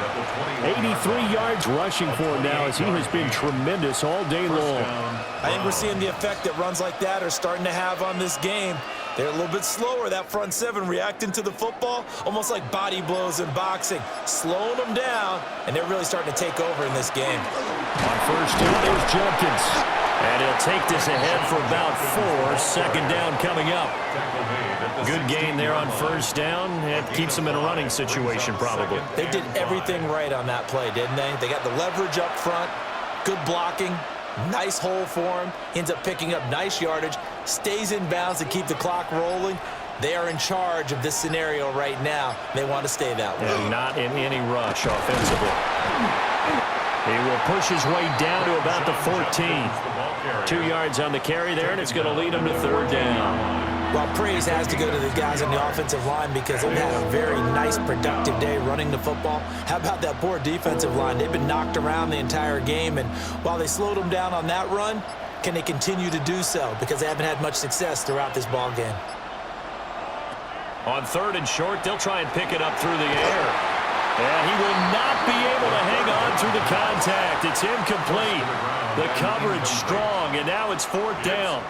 83 yards rushing for him now as he has been tremendous all day long. I think we're seeing the effect that runs like that are starting to have on this game. They're a little bit slower, that front 7 reacting to the football, almost like body blows in boxing, slowing them down, and they're really starting to take over in this game. On first down, there's Jenkins. And he'll take this ahead for about 4. 2nd down coming up. Good gain there on first down. It keeps them in a running situation, probably. They did everything right on that play, didn't they? They got the leverage up front, good blocking, nice hole for him, ends up picking up nice yardage, stays in bounds to keep the clock rolling. They are in charge of this scenario right now. They want to stay that way. And not in any rush offensively. He will push his way down to about the 14. 2 yards on the carry there, and it's going to lead him to 3rd down. Well, praise has to go to the guys on the offensive line because they've had a very nice, productive day running the football. How about that poor defensive line? They've been knocked around the entire game, and while they slowed them down on that run, can they continue to do so? Because they haven't had much success throughout this ball game. On 3rd and short, they'll try and pick it up through the air. And he will not be able to hang on through the contact. It's incomplete. The coverage strong, and now it's fourth down.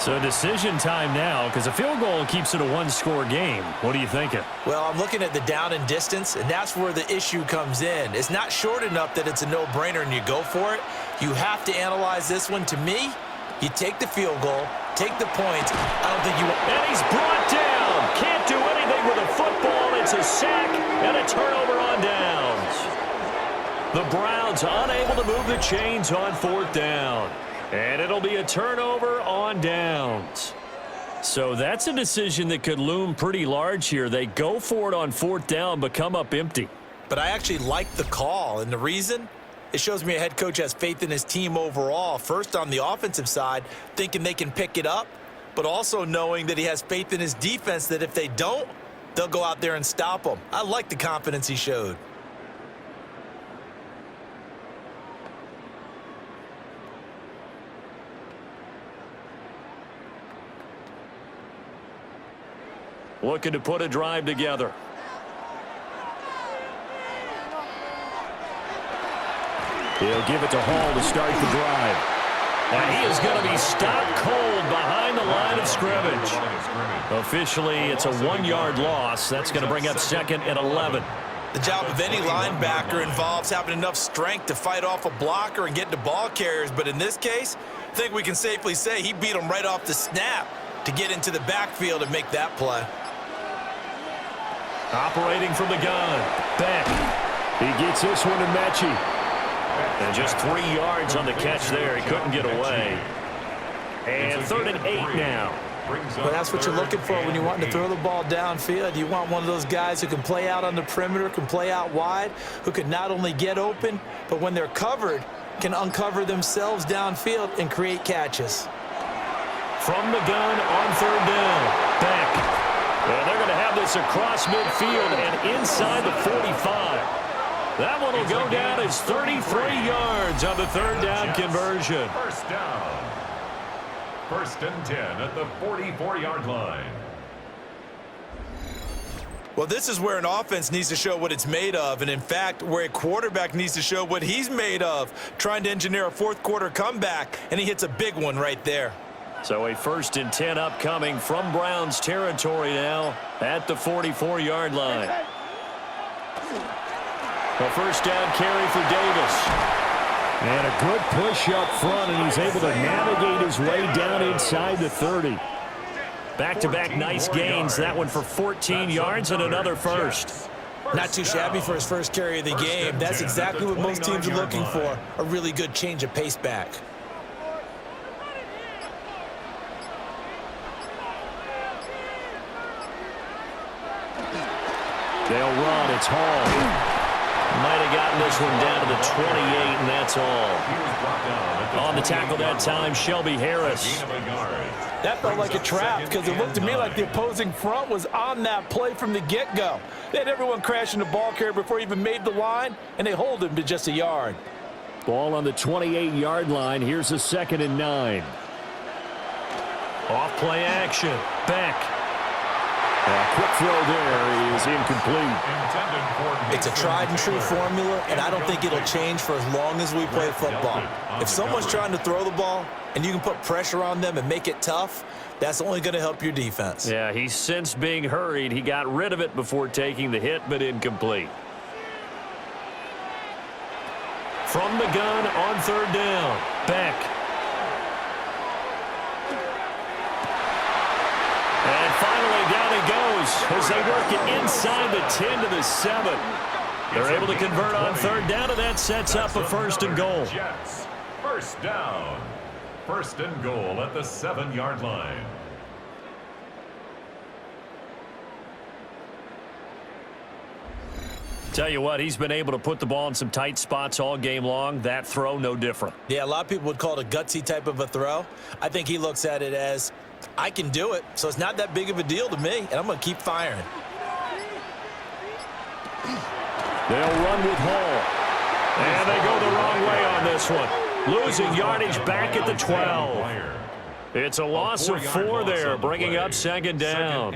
So decision time now, because a field goal keeps it a one-score game. What are you thinking? Well, I'm looking at the down and distance, and that's where the issue comes in. It's not short enough that it's a no-brainer and you go for it. You have to analyze this one. To me, you take the field goal, take the points. I don't think you want... And he's brought down. Can't do anything with a football. It's a sack and a turnover on downs. The Browns unable to move the chains on fourth down. And it'll be a turnover on downs. So that's a decision that could loom pretty large here. They go for it on fourth down, but come up empty. But I actually like the call, and the reason? It shows me a head coach has faith in his team overall. First, on the offensive side, thinking they can pick it up, but also knowing that he has faith in his defense that if they don't, they'll go out there and stop them. I like the confidence he showed. Looking to put a drive together. He'll give it to Hall to start the drive. And he is going to be stopped cold behind the line of scrimmage. Officially, it's a 1-yard loss. That's going to bring up second and 11. The job of any linebacker involves having enough strength to fight off a blocker and get to ball carriers. But in this case, I think we can safely say he beat him right off the snap to get into the backfield and make that play. Operating from the gun, Beck. He gets this one to Mechie. And just 3 yards on the catch there. He couldn't get away. And 3rd and 8 now. Well, that's what you're looking for when you want to throw the ball downfield. You want one of those guys who can play out on the perimeter, can play out wide, who can not only get open, but when they're covered, can uncover themselves downfield and create catches. From the gun on 3rd down, Beck. And they're going to have this across midfield and inside the 45. That one will go down as 33 yards on the 3rd down conversion. First down. 1st and 10 at the 44-yard line. Well, this is where an offense needs to show what it's made of, and in fact, where a quarterback needs to show what he's made of, trying to engineer a fourth-quarter comeback, and he hits a big one right there. So a 1st and 10 upcoming from Browns territory now at the 44-yard line. A 1st down carry for Davis. And a good push up front, and he's able to navigate his way down inside the 30. Back-to-back nice gains. That one for 14 yards and another first. Not too shabby for his first carry of the game. That's exactly what most teams are looking for, a really good change of pace back. They'll run. It's Hall. Might have gotten this one down to the 28, and that's all. On the tackle that time, Shelby Harris. That felt like a trap because it looked to me like the opposing front was on that play from the get-go. They had everyone crashing the ball carrier before he even made the line, and they hold him to just a yard. Ball on the 28-yard line. Here's a 2nd and 9. Off play action. Beck. A quick throw there is incomplete. It's a tried-and-true formula, and I don't think it'll change for as long as we play football. If someone's trying to throw the ball and you can put pressure on them and make it tough, that's only going to help your defense. Yeah, he's since being hurried. He got rid of it before taking the hit, but incomplete. From the gun on 3rd down, Beck. And finally, down he goes as they work it inside the 10 to the 7. They're able to convert on 3rd down, and that sets up a 1st and goal. Jets. 1st down. 1st and goal at the 7-yard line. Tell you what, he's been able to put the ball in some tight spots all game long. That throw, no different. Yeah, a lot of people would call it a gutsy type of a throw. I think he looks at it as, I can do it, so it's not that big of a deal to me, and I'm going to keep firing. They'll run with Hall. And they go the wrong way on this one. Losing yardage back at the 12. It's a loss of 4 there, bringing up second down.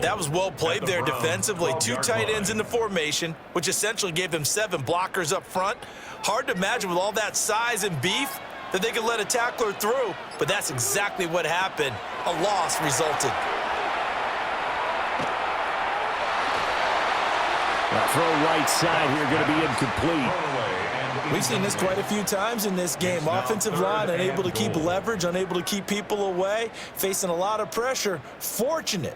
That was well played there defensively. 2 tight ends in the formation, which essentially gave them 7 blockers up front. Hard to imagine with all that size and beef that they could let a tackler through, but that's exactly what happened. A loss resulted. Throw right side here, going to be incomplete. We've seen this quite a few times in this game. Offensive line unable to keep leverage, unable to keep people away, facing a lot of pressure. Fortunate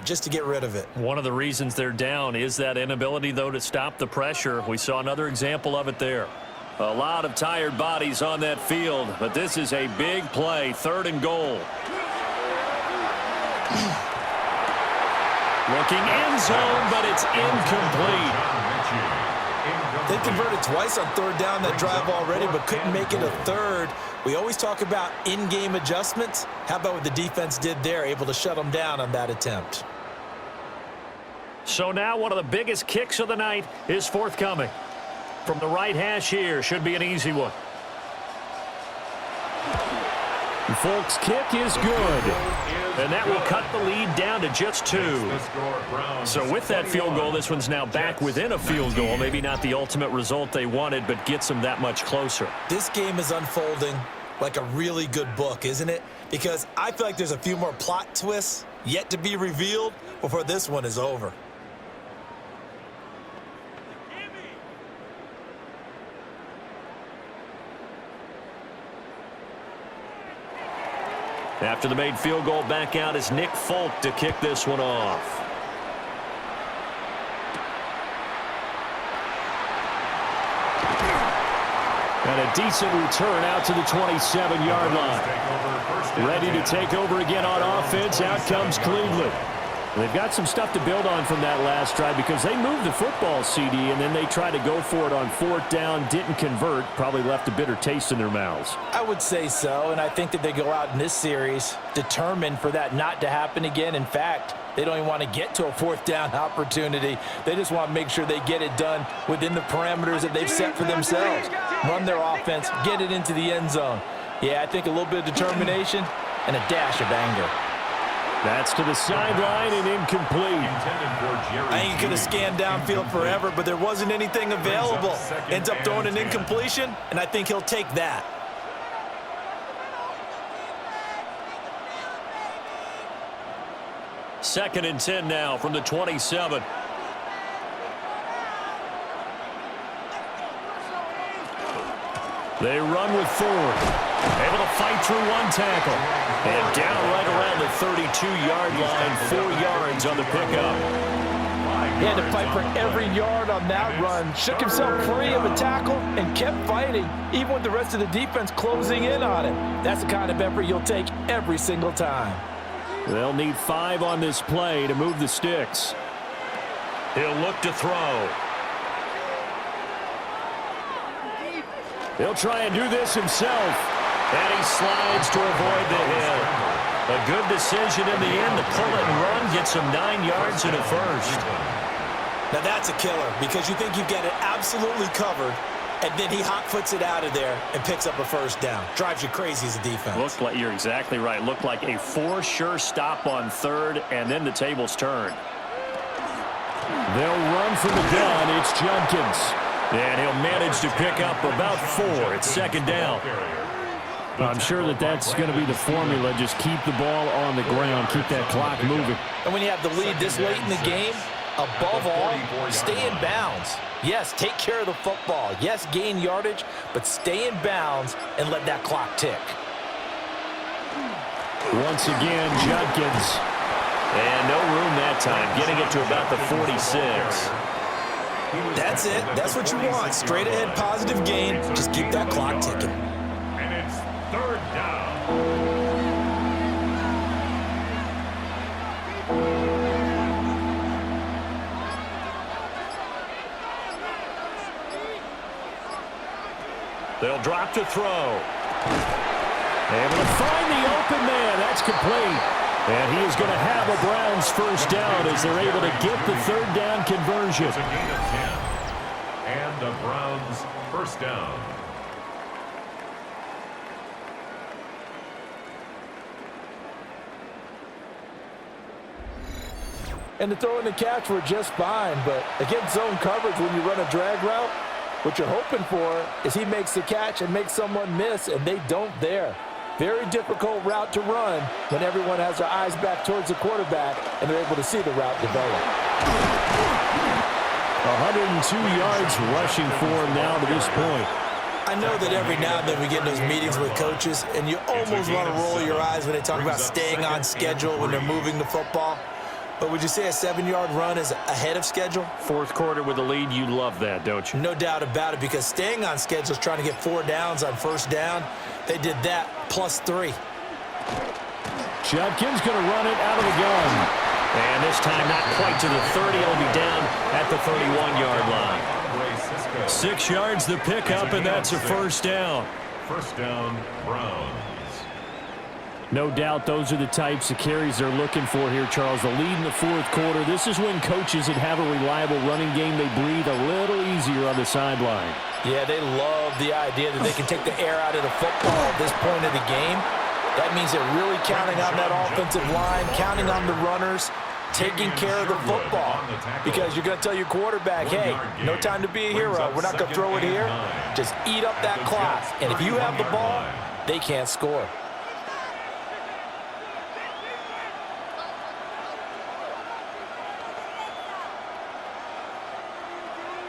just to get rid of it. One of the reasons they're down is that inability, though, to stop the pressure. We saw another example of it there. A lot of tired bodies on that field, but this is a big play, 3rd and goal. Looking end zone, but it's incomplete. They converted twice on 3rd down that drive already, but couldn't make it a 3rd. We always talk about in-game adjustments. How about what the defense did there, able to shut them down on that attempt? So now one of the biggest kicks of the night is forthcoming. From the right hash here, should be an easy one. Folks, kick is good. And that will cut the lead down to just 2. So with that field goal, this one's now back within a field goal. Maybe not the ultimate result they wanted, but gets them that much closer. This game is unfolding like a really good book, isn't it? Because I feel like there's a few more plot twists yet to be revealed before this one is over. After the made field goal, back out is Nick Folk to kick this one off. And a decent return out to the 27-yard line. Ready to take over again on offense. Out comes Cleveland. They've got some stuff to build on from that last drive because they moved the football, CD, and then they tried to go for it on 4th down, didn't convert, probably left a bitter taste in their mouths. I would say so, and I think that they go out in this series determined for that not to happen again. In fact, they don't even want to get to a 4th down opportunity. They just want to make sure they get it done within the parameters that they've set for themselves. Run their offense, get it into the end zone. Yeah, I think a little bit of determination and a dash of anger. That's to the sideline and incomplete. I think he could have scanned downfield forever, but there wasn't anything available. Ends up throwing an incompletion, and I think he'll take that. Second and 10 now from the 27. They run with Ford. Able to fight through one tackle. And down right around the 32-yard line, 4 yards on the pickup. He had to fight for every yard on that run. Shook himself free of a tackle and kept fighting, even with the rest of the defense closing in on him. That's the kind of effort you'll take every single time. They'll need 5 on this play to move the sticks. He'll look to throw. He'll try and do this himself. And he slides to avoid the hit. A good decision in the end to pull it and run. Gets him 9 yards and a first. Now that's a killer because you think you've got it absolutely covered, and then he hot-foots it out of there and picks up a 1st down. Drives you crazy as a defense. Looked like, you're exactly right. Looked like a 4 sure stop on 3rd, and then the tables turn. They'll run from the gun. It's Judkins. And he'll manage to pick up about 4. It's 2nd down. I'm sure that that's going to be the formula. Just keep the ball on the ground. Keep that clock moving. And when you have the lead this late in the game, above all, stay in bounds. Yes, take care of the football. Yes, gain yardage, but stay in bounds and let that clock tick. Once again, Judkins. And no room that time. Getting it to about the 46. That's it. That's what you want. Straight ahead, positive gain. Just keep that clock ticking. And it's 3rd down. They'll drop to throw. Able to find the open man. That's complete. And he is going to have a Browns 1st down as they're able to get the 3rd down conversion. It's a gain of 10. And the Browns 1st down. and the throw and the catch were just fine. But against zone coverage, when you run a drag route, what you're hoping for is he makes the catch and makes someone miss, and they don't there. Very difficult route to run when everyone has their eyes back towards the quarterback and they're able to see the route develop. 102 yards rushing for him now to this point. I know that every now and then we get in those meetings with coaches, and you almost want to roll your eyes when they talk about staying on schedule when they're moving the football. But would you say a 7-yard run is ahead of schedule? Fourth quarter with a lead, you love that, don't you? No doubt about it, because staying on schedule is trying to get 4 downs on first down. They did that +3. Judkins going to run it out of the gun. And this time not quite to the 30. It'll be down at the 31-yard line. 6 yards the pickup, and that's a first down. First down, Browns. No doubt those are the types of carries they're looking for here, Charles. The lead in the fourth quarter. This is when coaches that have a reliable running game, they breathe a little easier on the sideline. Yeah, they love the idea that they can take the air out of the football at this point of the game. That means they're really counting on that offensive line, counting on the runners, taking care of the football. Because you're going to tell your quarterback, hey, no time to be a hero. We're not going to throw it here. Just eat up that clock. And if you have the ball, they can't score.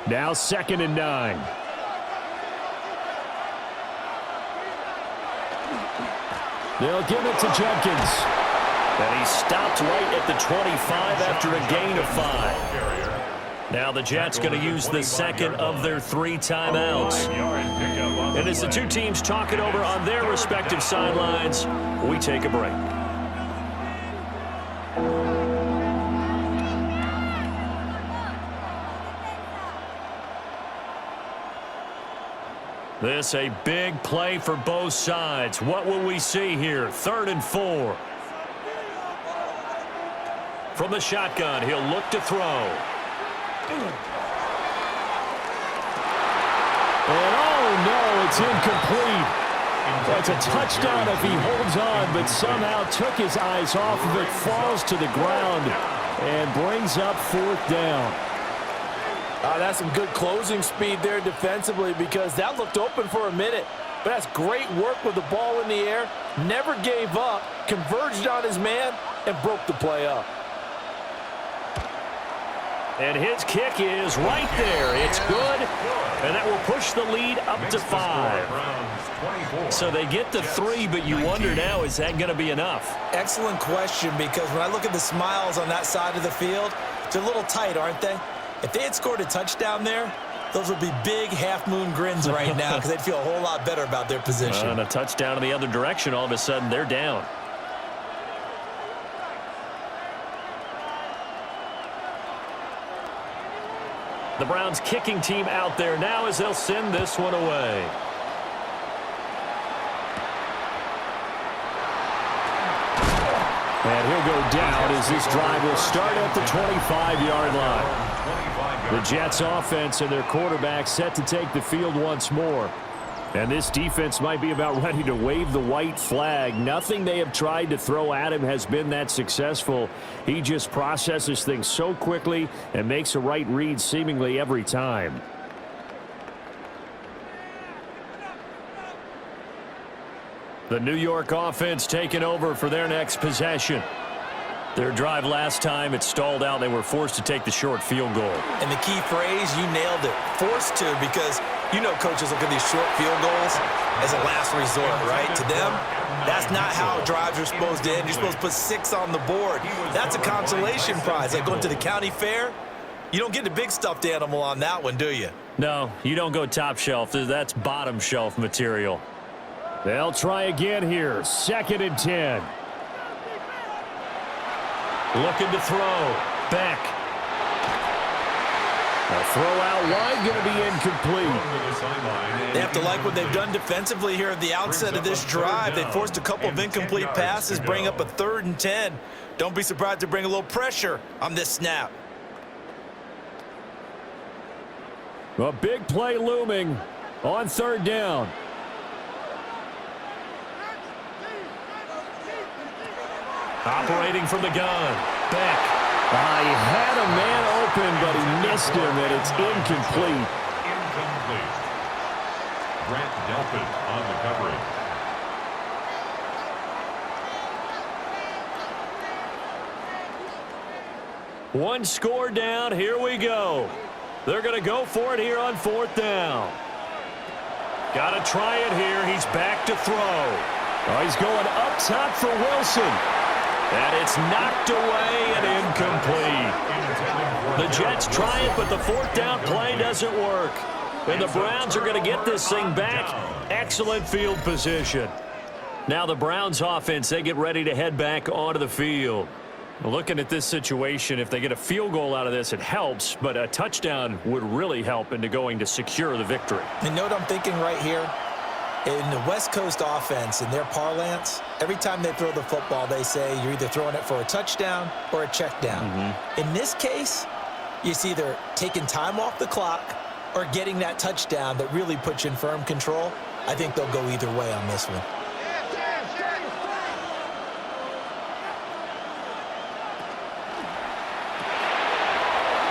Now 2nd and 9. They'll give it to Judkins. And he stopped right at the 25 after a gain of 5. Now the Jets going to use the second of their 3 timeouts. And as the two teams talk it over on their respective sidelines, we take a break. This a big play for both sides. What will we see here? 3rd and 4. From the shotgun, he'll look to throw. And oh no, it's incomplete. That's a touchdown if he holds on, but somehow took his eyes off of it, falls to the ground, and brings up 4th down. That's some good closing speed there defensively, because that looked open for a minute. But that's great work with the ball in the air. Never gave up, converged on his man, and broke the play up. And his kick is right there. It's good, and that will push the lead up to 5. So they get to 3, but you wonder now, is that going to be enough? Excellent question, because when I look at the smiles on that side of the field, they're a little tight, aren't they? If they had scored a touchdown there, those would be big half-moon grins right now, because they'd feel a whole lot better about their position. And a touchdown in the other direction, all of a sudden they're down. The Browns kicking team out there now as they'll send this one away. And he'll go down as this drive will start at the 25-yard line. The Jets offense and their quarterback set to take the field once more. And this defense might be about ready to wave the white flag. Nothing they have tried to throw at him has been that successful. He just processes things so quickly and makes a right read seemingly every time. The New York offense taking over for their next possession. Their drive last time, it stalled out. They were forced to take the short field goal. And the key phrase, you nailed it, forced to, because you know coaches look at these short field goals as a last resort, right? To them, that's not how drives are supposed to end. You're supposed to put 6 on the board. That's a consolation prize. Like going to the county fair, you don't get the big stuffed animal on that one, do you? No, you don't go top shelf. That's bottom shelf material. They'll try again here. 2nd and 10. Looking to throw. Beck. A throw out wide, going to be incomplete. They have to like what they've done defensively here at the outset of this drive. They forced a couple of incomplete passes, bring up a 3rd and 10. Don't be surprised to bring a little pressure on this snap. A big play looming on 3rd down. Operating from the gun. Beck. He had a man open, but he missed him, and it's incomplete. Incomplete. Grant Delpit on the coverage. One score down. Here we go. They're going to go for it here on 4th down. Got to try it here. He's back to throw. Oh, he's going up top for Wilson. And it's knocked away and incomplete. The Jets try it, but the 4th down play doesn't work. And the Browns are going to get this thing back. Excellent field position. Now the Browns offense, they get ready to head back onto the field. Looking at this situation, if they get a field goal out of this, it helps, but a touchdown would really help into going to secure the victory. You know what I'm thinking right here? In the West Coast offense, in their parlance, every time they throw the football, they say you're either throwing it for a touchdown or a check down. In this case, it's either taking time off the clock or getting that touchdown that really puts you in firm control. I think they'll go either way on this one.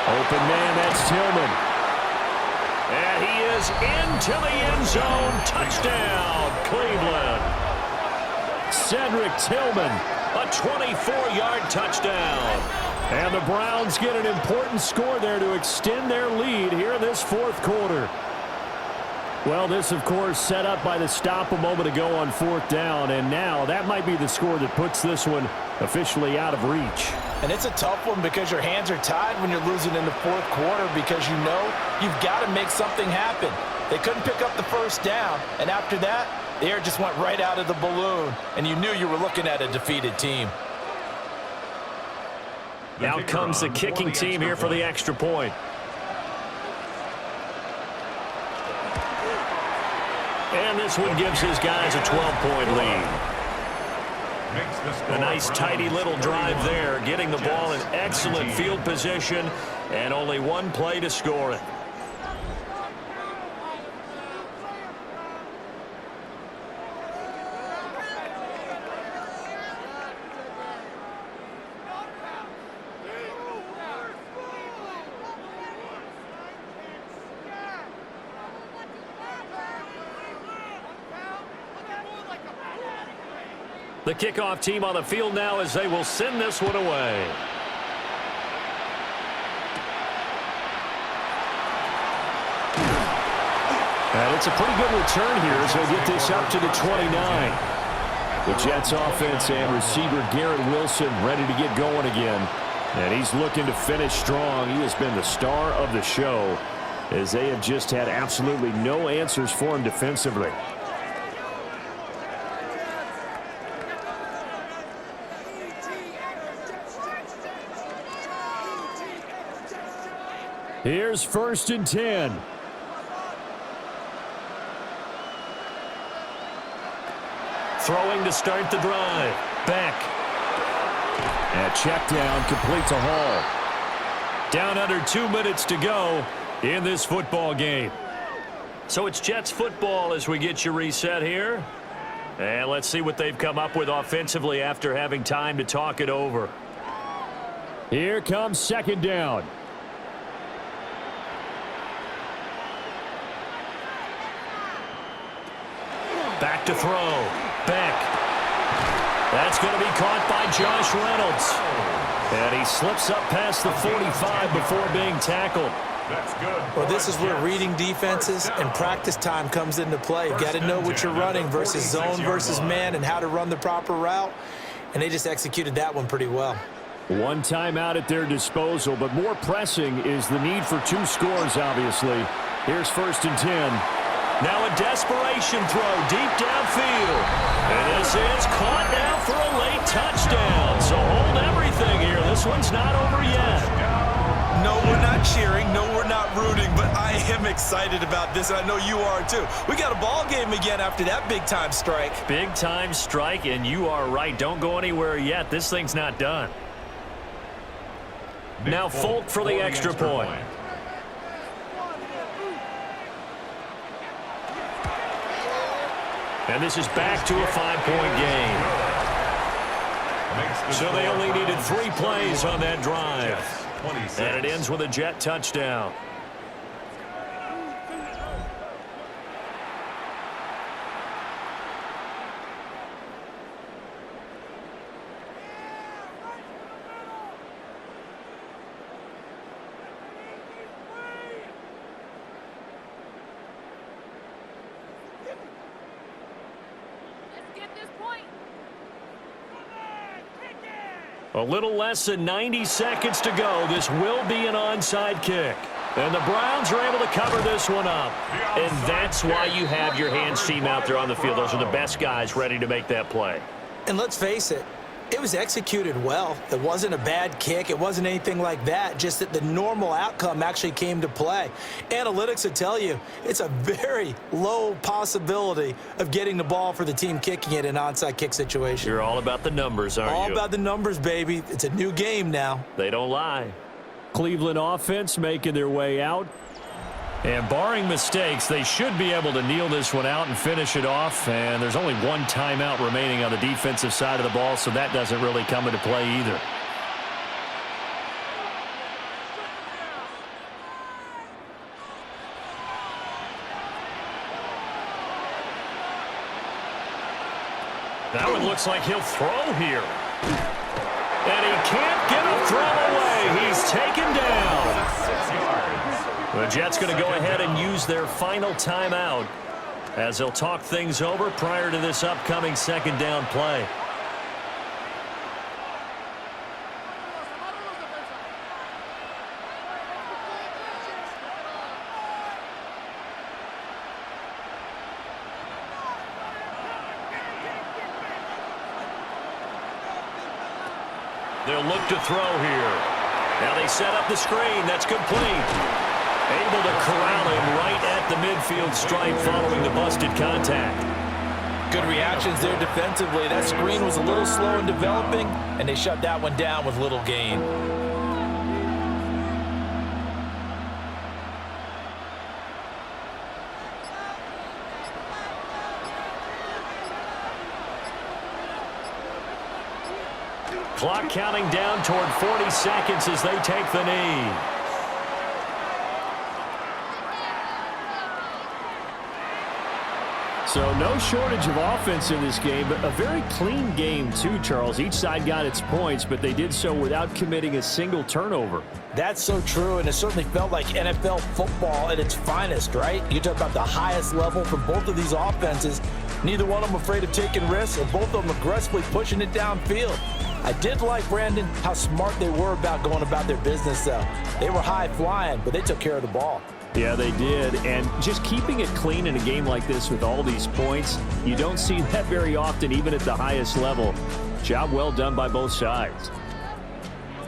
Open man, that's Tillman. And he is into the end zone. Touchdown, Cleveland. Cedric Tillman, a 24-yard touchdown. And the Browns get an important score there to extend their lead here in this 4th quarter. Well, this, of course, set up by the stop a moment ago on 4th down, and now that might be the score that puts this one officially out of reach. And it's a tough one because your hands are tied when you're losing in the 4th quarter because you know you've got to make something happen. They couldn't pick up the 1st down, and after that, the air just went right out of the balloon, and you knew you were looking at a defeated team. Out comes the kicking team here for the extra point. And this one gives his guys a 12-point lead. A nice, tidy little drive there, getting the ball in excellent field position, and only one play to score it. The kickoff team on the field now as they will send this one away. And it's a pretty good return here as they get this up to the 29. The Jets offense and receiver Garrett Wilson ready to get going again. And he's looking to finish strong. He has been the star of the show as they have just had absolutely no answers for him defensively. Here's 1st and 10. Throwing to start the drive. Beck. And check down, complete to Hall. Down under 2 minutes to go in this football game. So it's Jets football as we get you reset here. And let's see what they've come up with offensively after having time to talk it over. Here comes 2nd down. Back to throw. Beck. That's going to be caught by Josh Reynolds. And he slips up past the 45 before being tackled. That's good. Well, this is where reading defenses and practice time comes into play. You've got to know what you're running versus zone versus man and how to run the proper route. And they just executed that one pretty well. One timeout at their disposal, but more pressing is the need for 2 scores, obviously. Here's 1st and 10. Now a desperation throw deep downfield. And this is caught now for a late touchdown. So hold everything here. This one's not over yet. No, we're not cheering. No, we're not rooting. But I am excited about this, and I know you are too. We got a ball game again after that big-time strike. Big-time strike, and you are right. Don't go anywhere yet. This thing's not done. Now Folk for the extra point. And this is back to a 5-point game. makes the So they only needed 3 plays on that drive. Jets, 26. And it ends with a Jet touchdown. A little less than 90 seconds to go. This will be an onside kick. And the Browns are able to cover this one up. And that's why you have your hands team out there on the field. Those are the best guys ready to make that play. And let's face it, it was executed well. It wasn't a bad kick. It wasn't anything like that. Just that the normal outcome actually came to play. Analytics will tell you it's a very low possibility of getting the ball for the team kicking it in an onside kick situation. You're all about the numbers, aren't you? All about the numbers, baby. It's a new game now. They don't lie. Cleveland offense making their way out. And barring mistakes, they should be able to kneel this one out and finish it off. And there's only 1 timeout remaining on the defensive side of the ball, so that doesn't really come into play either. That one looks like he'll throw here. And he can't get a throw away. He's taken down. 6 yards. The Jets going to go ahead and use their final timeout as they'll talk things over prior to this upcoming second down play. They'll look to throw here. Now they set up the screen. That's complete. Able to corral him right at the midfield stripe following the busted contact. Good reactions there defensively. That screen was a little slow in developing, and they shut that one down with little gain. Clock counting down toward 40 seconds as they take the knee. So no shortage of offense in this game, but a very clean game too, Charles. Each side got its points, but they did so without committing a single turnover. That's so true, and it certainly felt like NFL football at its finest, right? You talk about the highest level from both of these offenses. Neither one of them afraid of taking risks, and both of them aggressively pushing it downfield. I did like, Brandon, how smart they were about going about their business, though. They were high-flying, but they took care of the ball. Yeah, they did, and just keeping it clean in a game like this with all these points, you don't see that very often, even at the highest level. Job well done by both sides.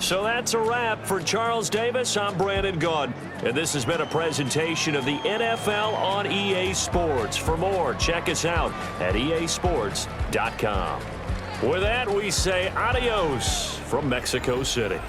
So that's a wrap for Charles Davis. I'm Brandon Gunn, and this has been a presentation of the NFL on EA Sports. For more, check us out at easports.com. With that, we say adios from Mexico City.